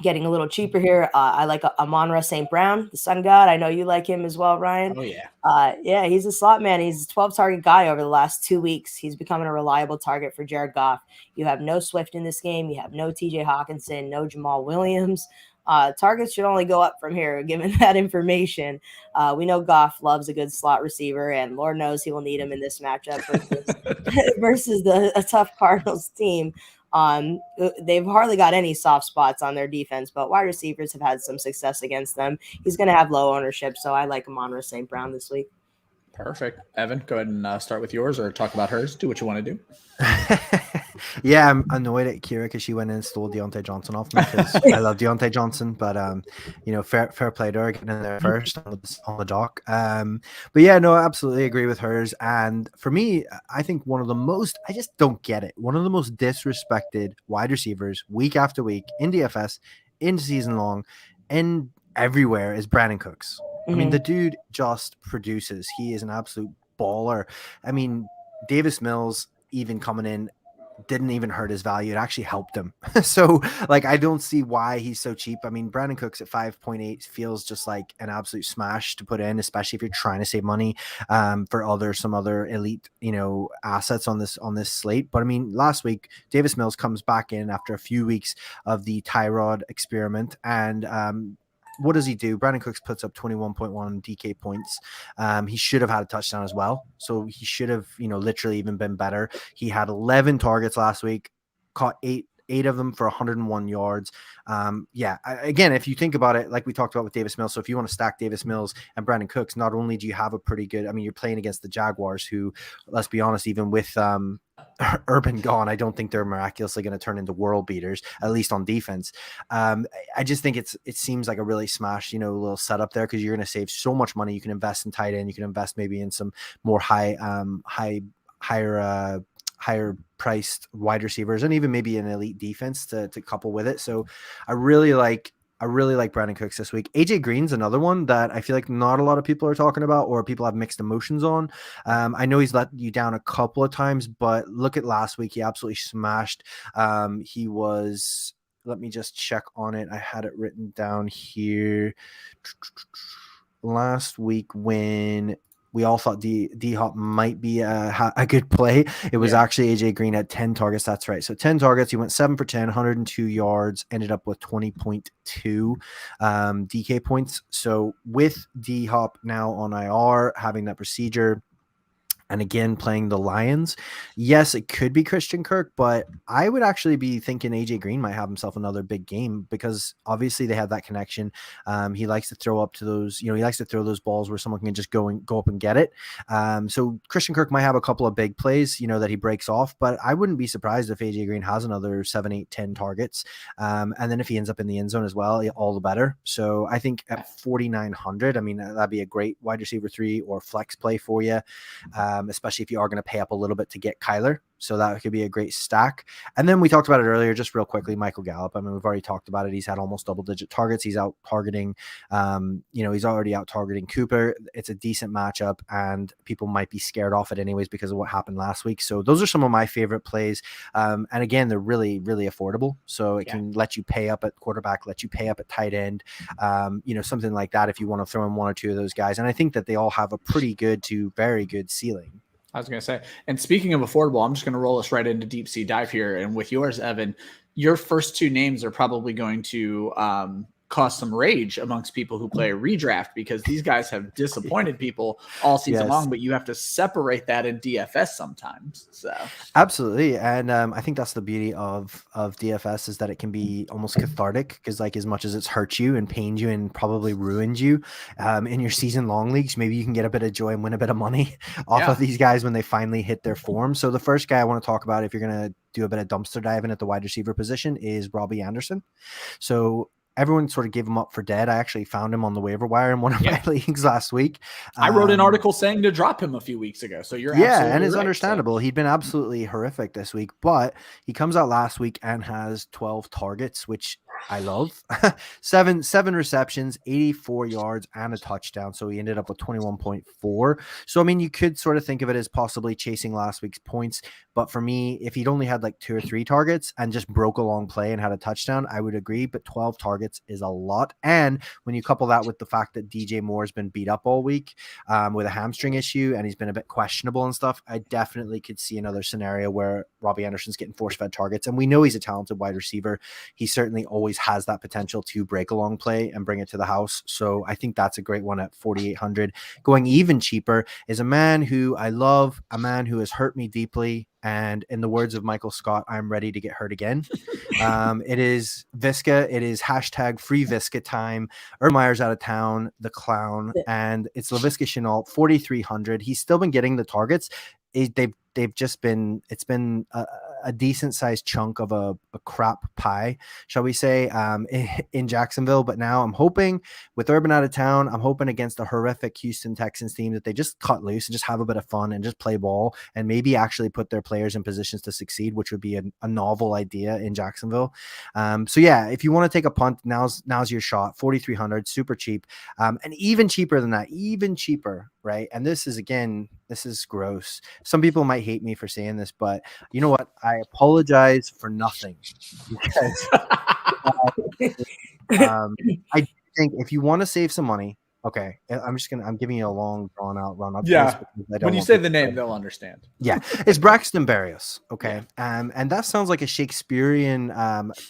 Getting a little cheaper here. I like Amon-Ra St. Brown, the Sun God. I know you like him as well, Ryan. Oh, yeah. Yeah, he's a slot man. He's a 12-target guy over the last 2 weeks. He's becoming a reliable target for Jared Goff. You have no Swift in this game. You have no TJ Hawkinson, no Jamal Williams. Targets should only go up from here, given that information. We know Goff loves a good slot receiver, and Lord knows he will need him in this matchup versus a tough Cardinals team. They've hardly got any soft spots on their defense, but wide receivers have had some success against them. He's going to have low ownership, so I like Amon-Ra St. Brown this week. Perfect. Evan, go ahead and start with yours or talk about hers. Do what you want to do. Yeah, I'm annoyed at Kyra because she went in and stole Deontay Johnson off me because I love Deontay Johnson, but fair play to her getting in there first on the dock. But yeah, no, I absolutely agree with hers. And for me, I think I just don't get it. One of the most disrespected wide receivers week after week in DFS, in season long, and everywhere is Brandon Cooks. I mean, the dude just produces. He is an absolute baller. I mean, Davis Mills even coming in didn't even hurt his value. It actually helped him. So, I don't see why he's so cheap. I mean, Brandon Cooks at 5.8 feels just like an absolute smash to put in, especially if you're trying to save money for some other elite, assets on this slate. But I mean, last week, Davis Mills comes back in after a few weeks of the Tyrod experiment, and what does he do? Brandon Cooks puts up 21.1 DK points. He should have had a touchdown as well. So he should have, literally even been better. He had 11 targets last week, caught eight of them for 101 yards. Again, if you think about it, like we talked about with Davis Mills, so if you want to stack Davis Mills and Brandon Cooks, not only do you have a pretty good, I mean, you're playing against the Jaguars, who, let's be honest, even with Urban gone, I don't think they're miraculously going to turn into world beaters, at least on defense. I just think it seems like a really smash, little setup there, because you're going to save so much money. You can invest in tight end, you can invest maybe in some more higher priced wide receivers, and even maybe an elite defense to couple with it. So I really like Brandon Cooks this week. AJ Green's another one that I feel like not a lot of people are talking about, or people have mixed emotions on. I know he's let you down a couple of times, but look at last week. He absolutely smashed. He was, let me just check on it. I had it written down here. Last week when we all thought D-Hop might be a good play, it was actually AJ Green at 10 targets. That's right. So 10 targets. He went 7 for 10, 102 yards, ended up with 20.2 DK points. So with D-Hop now on IR, having that procedure, and again, playing the Lions, yes, it could be Christian Kirk, but I would actually be thinking AJ Green might have himself another big game, because obviously they have that connection. He likes to throw up to those, he likes to throw those balls where someone can just go up and get it. So Christian Kirk might have a couple of big plays, that he breaks off, but I wouldn't be surprised if AJ Green has another 7, 8, 10 targets. And then if he ends up in the end zone as well, all the better. So I think at 4,900, I mean, that'd be a great wide receiver 3 or flex play for you. Especially if you are going to pay up a little bit to get Kyler. So that could be a great stack. And then we talked about it earlier, just real quickly, Michael Gallup. I mean, we've already talked about it. He's had almost double-digit targets. He's out targeting, he's already out targeting Cooper. It's a decent matchup, and people might be scared off it anyways because of what happened last week. So those are some of my favorite plays. And again, they're really, really affordable. So it can let you pay up at quarterback, let you pay up at tight end, something like that if you want to throw in 1 or 2 of those guys. And I think that they all have a pretty good to very good ceiling. I was going to say, and speaking of affordable, I'm just going to roll us right into deep sea dive here. And with yours, Evan, your first 2 names are probably going to cause some rage amongst people who play a redraft, because these guys have disappointed people all season long, but you have to separate that in DFS sometimes. So absolutely. And I think that's the beauty of DFS, is that it can be almost cathartic, because like as much as it's hurt you and pained you and probably ruined you in your season long leagues, maybe you can get a bit of joy and win a bit of money off of these guys when they finally hit their form. So the first guy I want to talk about, if you're going to do a bit of dumpster diving at the wide receiver position, is Robbie Anderson. So everyone sort of gave him up for dead. I actually found him on the waiver wire in one of my leagues last week. I wrote an article saying to drop him a few weeks ago. So you're absolutely and it's right, understandable. So. He'd been absolutely horrific this week, but he comes out last week and has 12 targets, which I love. seven receptions, 84 yards, and a touchdown. So he ended up with 21.4. So, I mean, you could sort of think of it as possibly chasing last week's points. But for me, if he'd only had like 2 or 3 targets and just broke a long play and had a touchdown, I would agree. But 12 targets is a lot. And when you couple that with the fact that DJ Moore has been beat up all week with a hamstring issue, and he's been a bit questionable and stuff, I definitely could see another scenario where Robbie Anderson's getting force-fed targets. And we know he's a talented wide receiver. He certainly always has that potential to break a long play and bring it to the house. So I think that's a great one at 4,800. Going even cheaper is a man who I love, a man who has hurt me deeply. And in the words of Michael Scott, I'm ready to get hurt again. It is Visca. It is hashtag free Visca time. Urban Meyer's out of town, the clown, and it's Laviska Shenault, 4,300. He's still been getting the targets. They've just been, it's been a decent sized chunk of a crap pie, shall we say, in Jacksonville. But now I'm hoping, with Urban out of town, I'm hoping against a horrific Houston Texans team that they just cut loose and just have a bit of fun and just play ball and maybe actually put their players in positions to succeed, which would be a novel idea in Jacksonville. So yeah, if you want to take a punt, now's your shot. 4,300, super cheap. And even cheaper than that, even cheaper, right? And this is gross. Some people might hate me for saying this, but you know what? I apologize for nothing, because I think if you want to save some money, okay, I'm giving you a long drawn out run up. Yeah. When you say the name, they'll understand. Yeah. It's Braxton Barrios. Okay. Yeah. And that sounds like a Shakespearean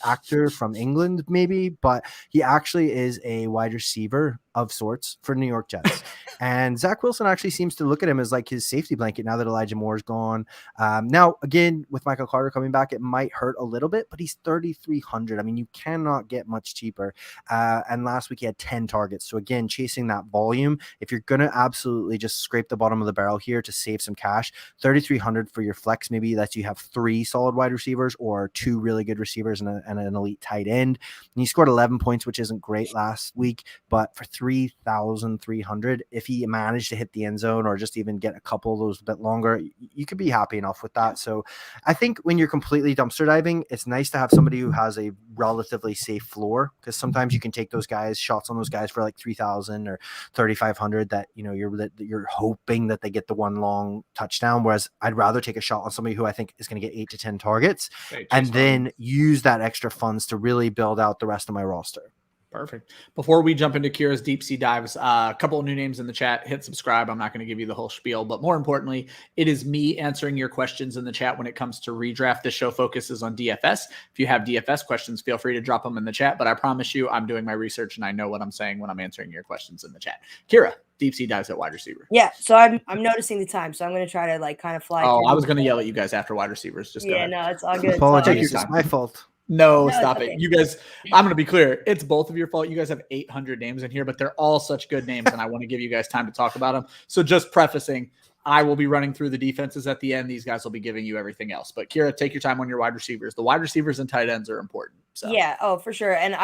actor from England, maybe, but he actually is a wide receiver of sorts for New York Jets. And Zach Wilson actually seems to look at him as like his safety blanket now that Elijah Moore's gone. Now, again, with Michael Carter coming back, it might hurt a little bit, but he's 3,300. I mean, you cannot get much cheaper. And last week he had 10 targets. So again, chasing that volume, if you're going to absolutely just scrape the bottom of the barrel here to save some cash, 3,300 for your flex maybe lets you have 3 solid wide receivers or 2 really good receivers and an elite tight end. And he scored 11 points, which isn't great last week, but for 3,300, if he managed to hit the end zone or just even get a couple of those a bit longer, you could be happy enough with that. So I think when you're completely dumpster diving, it's nice to have somebody who has a relatively safe floor, because sometimes you can take those guys, shots on those guys for like 3,000 or 3,500 that, you know, you're hoping that they get the one long touchdown. Whereas I'd rather take a shot on somebody who I think is going to get 8 to 10 targets and then use that extra funds to really build out the rest of my roster. Perfect. Before we jump into Kyra's deep sea dives, a couple of new names in the chat. Hit subscribe. I'm not going to give you the whole spiel, but more importantly, it is me answering your questions in the chat when it comes to redraft. This show focuses on DFS. If you have DFS questions, feel free to drop them in the chat, but I promise you I'm doing my research and I know what I'm saying when I'm answering your questions in the chat. Kyra, deep sea dives at wide receiver. Yeah, so I'm noticing the time, so I'm going to try to like kind of fly. Oh, I was going to yell at you guys after wide receivers. Just yeah, no, it's all good. Apologies, it's my fault. No, stop it. You guys, I'm going to be clear. It's both of your fault. You guys have 800 names in here, but they're all such good names, and I want to give you guys time to talk about them. So just prefacing, I will be running through the defenses at the end. These guys will be giving you everything else. But Kyra, take your time on your wide receivers. The wide receivers and tight ends are important. So. Yeah, for sure. And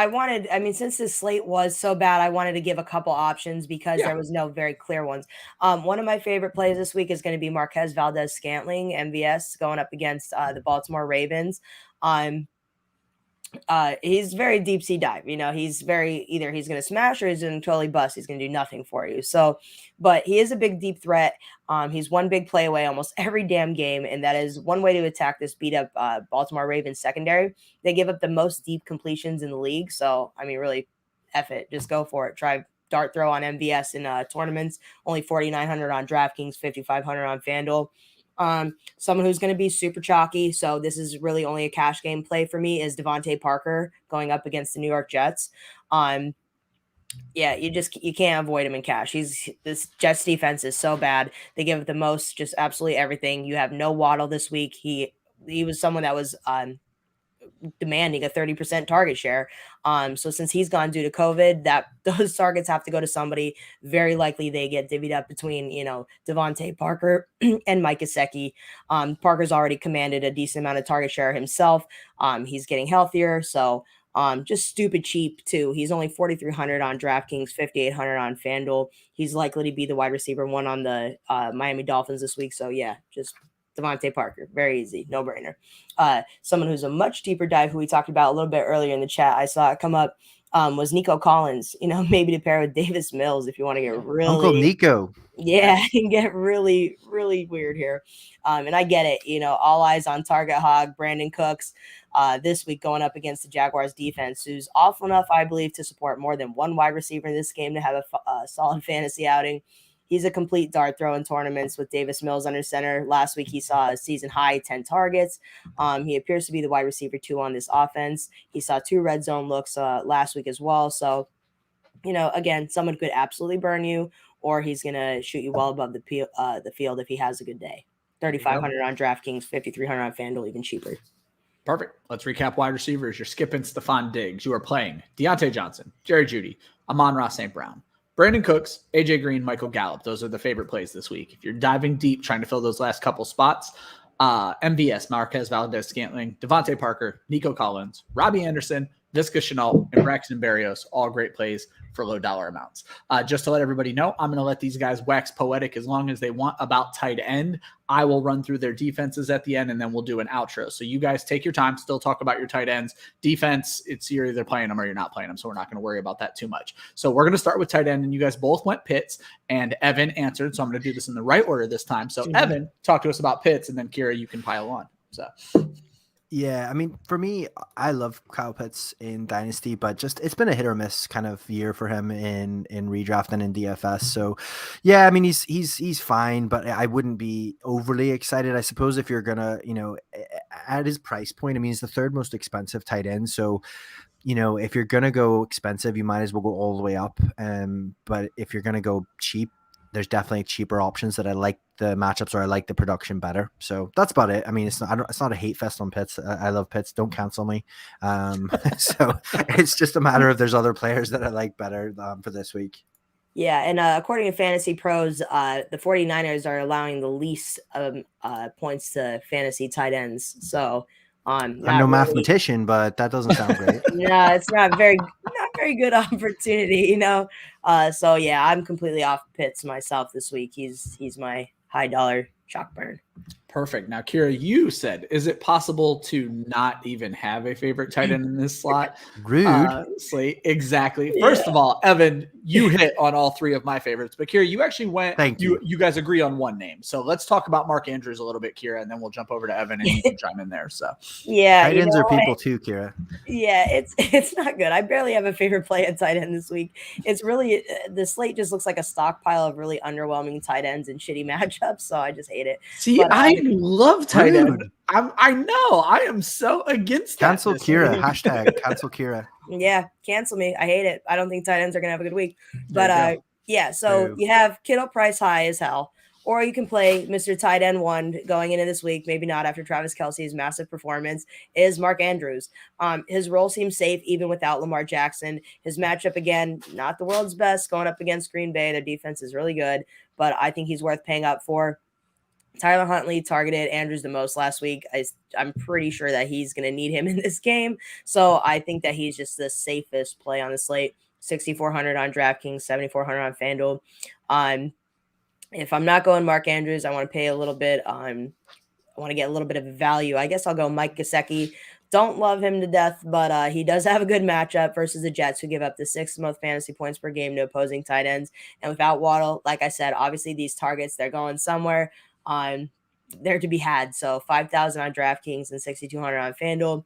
since this slate was so bad, I wanted to give a couple options because there was no very clear ones. One of my favorite plays this week is going to be Marquez Valdez-Scantling, MVS, going up against the Baltimore Ravens. He's very deep sea dive. You know, he's either he's going to smash or he's going to totally bust. He's going to do nothing for you. So, but he is a big deep threat. He's one big play away almost every damn game. And that is one way to attack this beat up Baltimore Ravens secondary. They give up the most deep completions in the league. So, I mean, really, F it. Just go for it. Try dart throw on MVS in tournaments. Only 4,900 on DraftKings, 5,500 on FanDuel. Someone who's going to be super chalky, so this is really only a cash game play for me, is Devante Parker going up against the New York Jets. You can't avoid him in cash. This Jets defense is so bad. They give it the most, just absolutely everything. You have no Waddle this week. He was someone that was demanding a 30% target share. So since he's gone due to COVID, that those targets have to go to somebody. Very likely they get divvied up between, Devontae Parker and Mike Gesicki. Parker's already commanded a decent amount of target share himself. He's getting healthier. So just stupid cheap too. He's only 4,300 on DraftKings, 5,800 on FanDuel. He's likely to be the wide receiver one on the Miami Dolphins this week. So yeah, just Devontae Parker, very easy, no brainer. Someone who's a much deeper dive, who we talked about a little bit earlier in the chat, I saw it come up, was Nico Collins. Maybe to pair with Davis Mills if you want to get really Uncle Nico. Yeah, and get really, really weird here. And I get it. All eyes on Target Hog, Brandon Cooks, this week going up against the Jaguars defense, who's awful enough, I believe, to support more than one wide receiver in this game to have a solid fantasy outing. He's a complete dart throw in tournaments with Davis Mills under center. Last week, he saw a season high 10 targets. He appears to be the wide receiver 2 on this offense. He saw 2 red zone looks last week as well. So, again, someone could absolutely burn you, or he's going to shoot you well above the field if he has a good day. 3,500 on DraftKings, 5,300 on FanDuel, even cheaper. Perfect. Let's recap wide receivers. You're skipping Stephon Diggs. You are playing Deontay Johnson, Jerry Jeudy, Amon-Ra St. Brown, Brandon Cooks, AJ Green, Michael Gallup. Those are the favorite plays this week. If you're diving deep, trying to fill those last couple spots, MVS, Marquez Valdez-Scantling, Devontae Parker, Nico Collins, Robbie Anderson, Visca Chenault, and Braxton Barrios, all great plays for low dollar amounts. Just to let everybody know, I'm going to let these guys wax poetic as long as they want about tight end. I will run through their defenses at the end, and then we'll do an outro. So you guys take your time, still talk about your tight ends. Defense, you're either playing them or you're not playing them, so we're not going to worry about that too much. So we're going to start with tight end, and you guys both went Pitts, and Evan answered, so I'm going to do this in the right order this time. So Evan, talk to us about Pitts, and then Kyra, you can pile on. So. Yeah, I mean, for me, I love Kyle Pitts in Dynasty, but just it's been a hit or miss kind of year for him in redraft and in DFS. So, yeah, I mean, he's fine, but I wouldn't be overly excited. I suppose if you're gonna, at his price point, I mean, he's the 3rd most expensive tight end. So, if you're gonna go expensive, you might as well go all the way up. But if you're gonna go cheap, there's definitely cheaper options that I like the matchups or I like the production better. So that's about it. I mean, it's not a hate fest on Pitts. I love Pitts. Don't cancel me. So it's just a matter of there's other players that I like better for this week. Yeah, and according to Fantasy Pros, the 49ers are allowing the least points to fantasy tight ends. So I'm no mathematician, but that doesn't sound great. No, it's not very good opportunity, So yeah, I'm completely off Pitts myself this week. He's my high dollar chalk burn. Perfect. Now, Kyra, you said, is it possible to not even have a favorite tight end in this slot? Rude. Slate. Exactly. Yeah. First of all, Evan, you hit on all three of my favorites, but Kyra, you actually went, Thank you. You guys agree on one name. So let's talk about Mark Andrews a little bit, Kyra, and then we'll jump over to Evan and you can chime in there. So yeah. Tight ends are people too, Kyra. Yeah, it's not good. I barely have a favorite play at tight end this week. It's really, the slate just looks like a stockpile of really underwhelming tight ends and shitty matchups. So I just hate it. See, I love tight end. I know. I am so against that. Cancel Kyra. Hashtag cancel Kyra. Yeah, cancel me. I hate it. I don't think tight ends are going to have a good week. But yeah, so you have Kittle price high as hell. Or you can play Mr. Tight End 1 going into this week, maybe not after Travis Kelce's massive performance, is Mark Andrews. His role seems safe even without Lamar Jackson. His matchup, again, not the world's best, going up against Green Bay. Their defense is really good, but I think he's worth paying up for. Tyler Huntley targeted Andrews the most last week. I'm pretty sure that he's going to need him in this game. So I think that he's just the safest play on the slate. 6,400 on DraftKings, 7,400 on FanDuel. If I'm not going Mark Andrews, I want to pay a little bit. I want to get a little bit of value. I guess I'll go Mike Gesicki. Don't love him to death, but he does have a good matchup versus the Jets, who give up the 6th most fantasy points per game to opposing tight ends. And without Waddle, like I said, obviously these targets, they're going somewhere. There to be had. So 5,000 on DraftKings and 6,200 on FanDuel.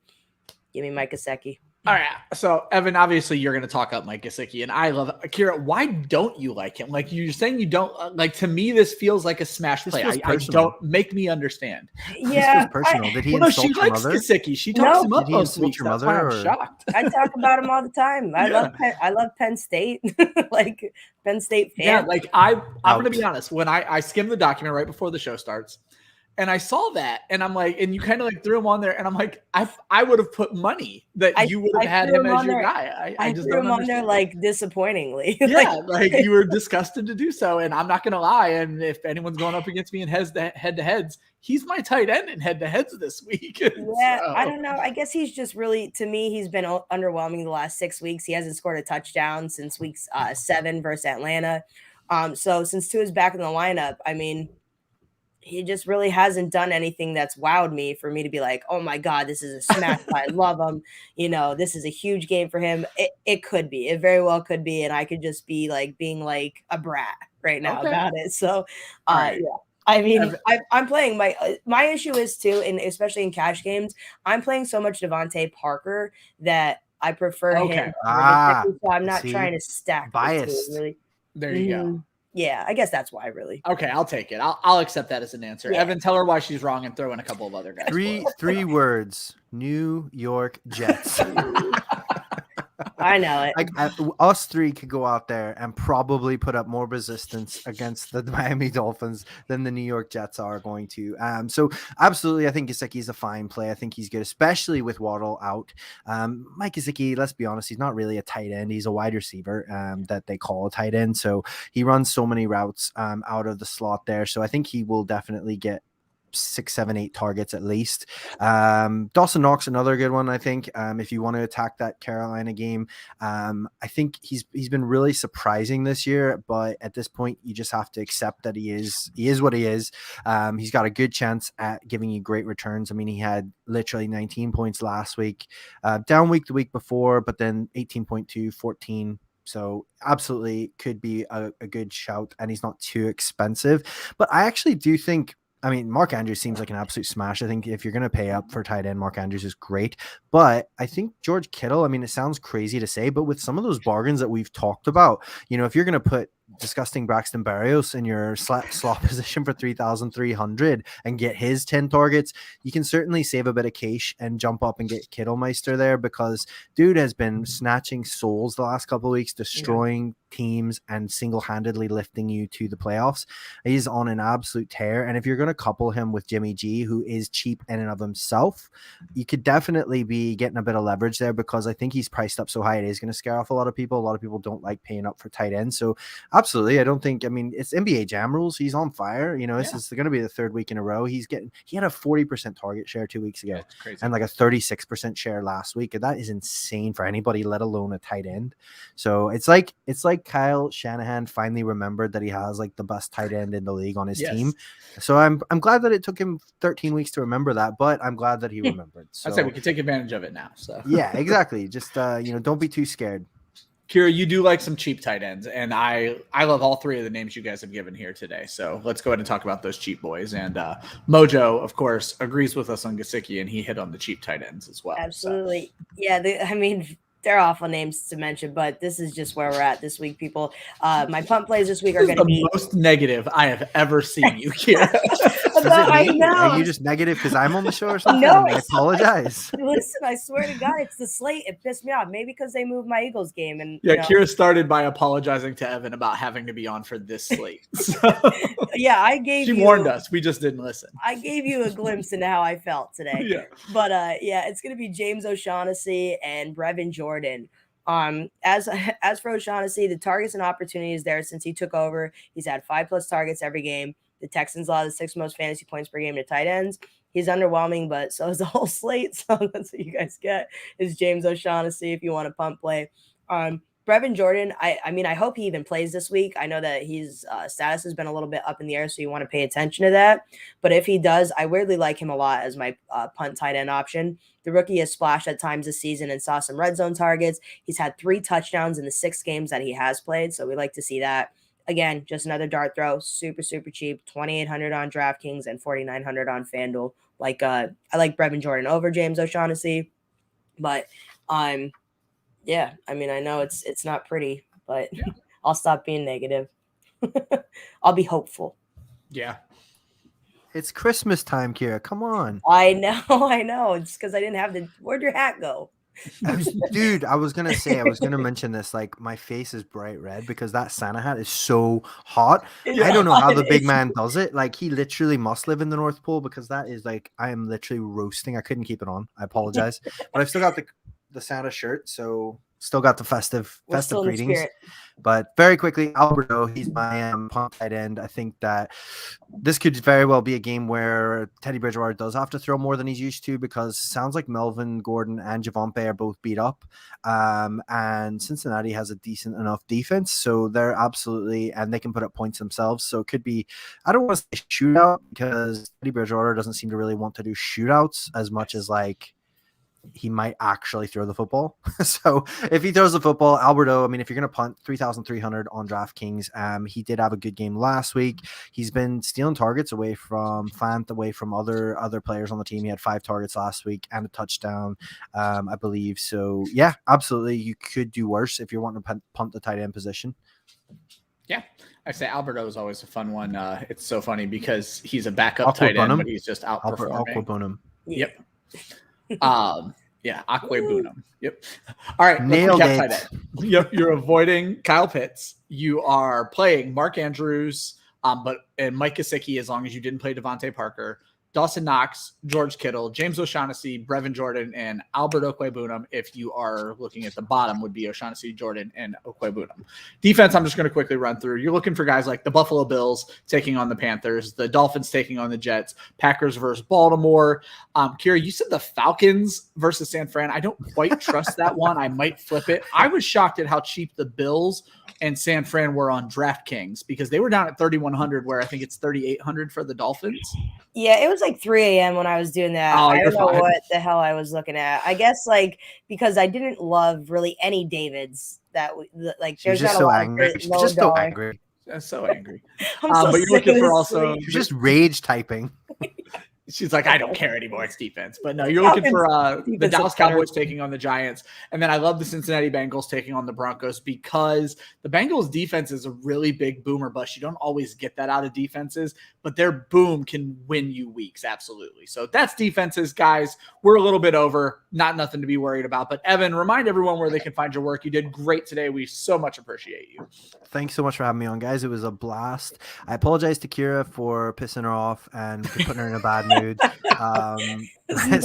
Give me Mike Gesicki. All right. So Evan, obviously you're going to talk up Mike Gesicki, and I love it. Kyra, why don't you like him? Like you're saying you don't like, to me, this feels like a smash play. I don't make me understand. Yeah. This personal. Did he insult she your likes mother? Gesicki. She talks him up most weeks. Your mother, I'm shocked. I talk about him all the time. I love Penn State. Like Penn State fan. Yeah. Like I'm going to be honest. When I skimmed the document right before the show starts, and I saw that, and I'm like, and you kind of like threw him on there, and I'm like, I would have put money that you would have had him as your guy. I just threw don't him on there understand. like disappointingly. Yeah, like you were disgusted to do so, and I'm not gonna lie. And if anyone's going up against me in head-to-heads, he's my tight end in head-to-heads this week. Yeah, so. I don't know. I guess he's just really, to me, he's been underwhelming the last 6 weeks. He hasn't scored a touchdown since week 7 versus Atlanta. So since Tua is back in the lineup, I mean, he just really hasn't done anything that's wowed me for me to be like, oh my God, this is a smash. I love him. This is a huge game for him. It could be. It very well could be. And I could just be like being like a brat right now about it. So, yeah. I mean, I'm playing my issue is too, and especially in cash games, I'm playing so much Devante Parker that I prefer him. So I'm not trying to stack biased. Really. There you go. Yeah, I guess that's why, really. Okay, I'll take it. I'll accept that as an answer. Yeah. Evan, tell her why she's wrong and throw in a couple of other guys. Three words: New York Jets. I know it. Us three could go out there and probably put up more resistance against the Miami Dolphins than the New York Jets are going to. So absolutely, I think Gesicki is a fine play. I think he's good, especially with Waddle out. Mike Gesicki, let's be honest, he's not really a tight end. He's a wide receiver that they call a tight end. So he runs so many routes out of the slot there. So I think he will definitely get 6, 7, 8 targets at least. Dawson Knox, another good one, I think. If you want to attack that Carolina game, I think he's been really surprising this year, but at this point you just have to accept that he is what he is. He's got a good chance at giving you great returns. I mean, he had literally 19 points last week, down week the week before, but then 18.2, 14. So absolutely could be a good shout, and he's not too expensive. But I actually do think, I mean, Mark Andrews seems like an absolute smash. I think if you're going to pay up for tight end, Mark Andrews is great. But I think George Kittle, I mean, it sounds crazy to say, but with some of those bargains that we've talked about, if you're going to put disgusting Braxton Barrios in your slot position for 3,300 and get his 10 targets, you can certainly save a bit of cash and jump up and get Kittlemeister there, because dude has been snatching souls the last couple of weeks, destroying teams and single-handedly lifting you to the playoffs. He's on an absolute tear, and if you're going to couple him with Jimmy G, who is cheap in and of himself, you could definitely be getting a bit of leverage there, because I think he's priced up so high it is going to scare off a lot of people. A lot of people don't like paying up for tight ends, so absolutely, it's NBA Jam rules. He's on fire. This is going to be the third week in a row. He had a 40% target share 2 weeks ago, and like a 36% share last week, and that is insane for anybody, let alone a tight end. So it's like Kyle Shanahan finally remembered that he has like the best tight end in the league on his team. So I'm glad that it took him 13 weeks to remember that, but I'm glad that he remembered. So I'd say we can take advantage of it now. So yeah, exactly. Just don't be too scared. Kyra, you do like some cheap tight ends, and I love all three of the names you guys have given here today. So let's go ahead and talk about those cheap boys. And Mojo, of course, agrees with us on Gesicki, and he hit on the cheap tight ends as well. Absolutely. So. Yeah, they're awful names to mention, but this is just where we're at this week, people. My punt plays this week are going to be the most negative I have ever seen you, Kyra. I know. Are you just negative because I'm on the show or something? No, I apologize. Listen, I swear to God, it's the slate. It pissed me off. Maybe because they moved my Eagles game. And Kyra started by apologizing to Evan about having to be on for this slate. So, she warned us. We just didn't listen. I gave you a glimpse into how I felt today. But it's going to be James O'Shaughnessy and Brevin Jordan. As for O'Shaughnessy, the targets and opportunities there since he took over. He's had 5+ targets every game. The Texans allow the 6th most fantasy points per game to tight ends. He's underwhelming, but so is the whole slate. So that's what you guys get is James O'Shaughnessy if you want a punt play. Brevin Jordan, I hope he even plays this week. I know that his status has been a little bit up in the air, so you want to pay attention to that. But if he does, I weirdly like him a lot as my punt tight end option. The rookie has splashed at times this season and saw some red zone targets. He's had 3 touchdowns in the 6 games that he has played, so we like to see that. Again, just another dart throw, super, super cheap, $2,800 on DraftKings and $4,900 on FanDuel. I like Brevin Jordan over James O'Shaughnessy, but I know it's not pretty, but I'll stop being negative. I'll be hopeful. Yeah. It's Christmas time, Kyra. Come on. I know. It's because I didn't have where'd your hat go? I was going to mention this. Like, my face is bright red because that Santa hat is so hot. I don't know how the big man does it. Like, he literally must live in the North Pole because that is like, I am literally roasting. I couldn't keep it on. I apologize. But I've still got the Santa shirt, so still got the festive greetings. But very quickly, Alberto, he's my punt tight end. I think that this could very well be a game where Teddy Bridgewater does have to throw more than he's used to, because sounds like Melvin Gordon and Javonte are both beat up. And Cincinnati has a decent enough defense, so they're absolutely, and they can put up points themselves. So it could be, I don't want to say shootout, because Teddy Bridgewater doesn't seem to really want to do shootouts as much as like he might actually throw the football. So if he throws the football, Alberto, if you're going to punt, 3,300 on DraftKings. He did have a good game last week. He's been stealing targets away from Fant, away from other players on the team. He had 5 targets last week and a touchdown, I believe. So yeah, absolutely. You could do worse if you're wanting to punt the tight end position. Yeah. I say Alberto is always a fun one. It's so funny because he's a backup tight end, but he's just outperforming. Yep. Akwe Bunum. Yep. All right. Nailed it. Yep. You're avoiding Kyle Pitts. You are playing Mark Andrews, and Mike Gesicki, as long as you didn't play Devante Parker, Dawson Knox, George Kittle, James O'Shaughnessy, Brevin Jordan, and Albert Okwebunam. If you are looking at the bottom, would be O'Shaughnessy, Jordan, and Okwebunam. Defense, I'm just going to quickly run through. You're looking for guys like the Buffalo Bills taking on the Panthers, the Dolphins taking on the Jets, Packers versus Baltimore. Kyra, you said the Falcons versus San Fran. I don't quite trust that one. I might flip it. I was shocked at how cheap the Bills and San Fran were on DraftKings because they were down at 3,100, where I think it's 3,800 for the Dolphins. Yeah, it was like 3 a.m. when I was doing that. I don't know what the hell I was looking at. I guess because I didn't love really any Davids that there's not a lot of just so angry. I'm so angry. I'm so but you're looking for also you're just rage typing. She's like, I don't care anymore. It's defense. But no, you're looking for the Dallas Cowboys taking on the Giants. And then I love the Cincinnati Bengals taking on the Broncos because the Bengals defense is a really big boomer bust. You don't always get that out of defenses, but their boom can win you weeks. Absolutely. So that's defenses, guys. We're a little bit over. Nothing to be worried about. But Evan, remind everyone where they can find your work. You did great today. We so much appreciate you. Thanks so much for having me on, guys. It was a blast. I apologize to Kyra for pissing her off and for putting her in a bad mood.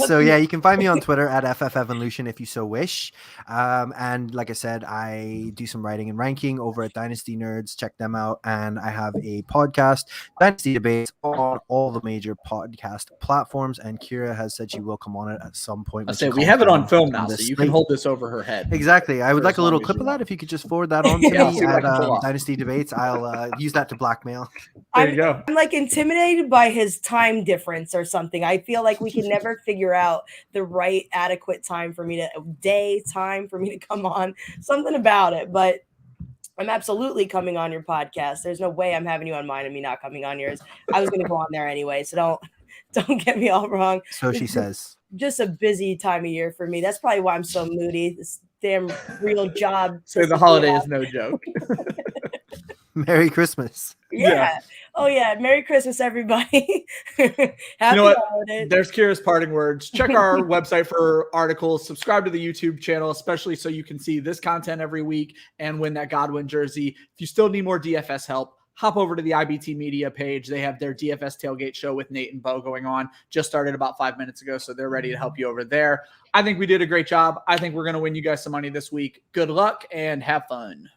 So yeah, you can find me on Twitter at FFEvolution if you so wish. And like I said, I do some writing and ranking over at Dynasty Nerds. Check them out. And I have a podcast, Dynasty Debates, on all the major podcast platforms. And Kyra has said she will come on it at some point. I say we have it on film now, so you can hold this over her head. Exactly. I would like a little clip of that. If you could just forward that on to me at Dynasty Debates, I'll use that to blackmail. There you go. I'm like intimidated by his time difference or something. I feel like we can never figure out the right adequate time for me to come on. Something about it, but I'm absolutely coming on your podcast. There's no way I'm having you on mine and me not coming on yours. I was going to go on there anyway, so don't get me all wrong. So she says. Just a busy time of year for me. That's probably why I'm so moody. This damn real job. So the holiday is no joke. Merry Christmas. Yeah. Oh yeah. Merry Christmas, everybody. Happy holidays. There's Kyra's parting words. Check our website for articles. Subscribe to the YouTube channel, especially so you can see this content every week and win that Godwin jersey. If you still need more DFS help, hop over to the IBT Media page. They have their DFS tailgate show with Nate and Bo going on. Just started about 5 minutes ago, so they're ready to help you over there. I think we did a great job. I think we're going to win you guys some money this week. Good luck and have fun.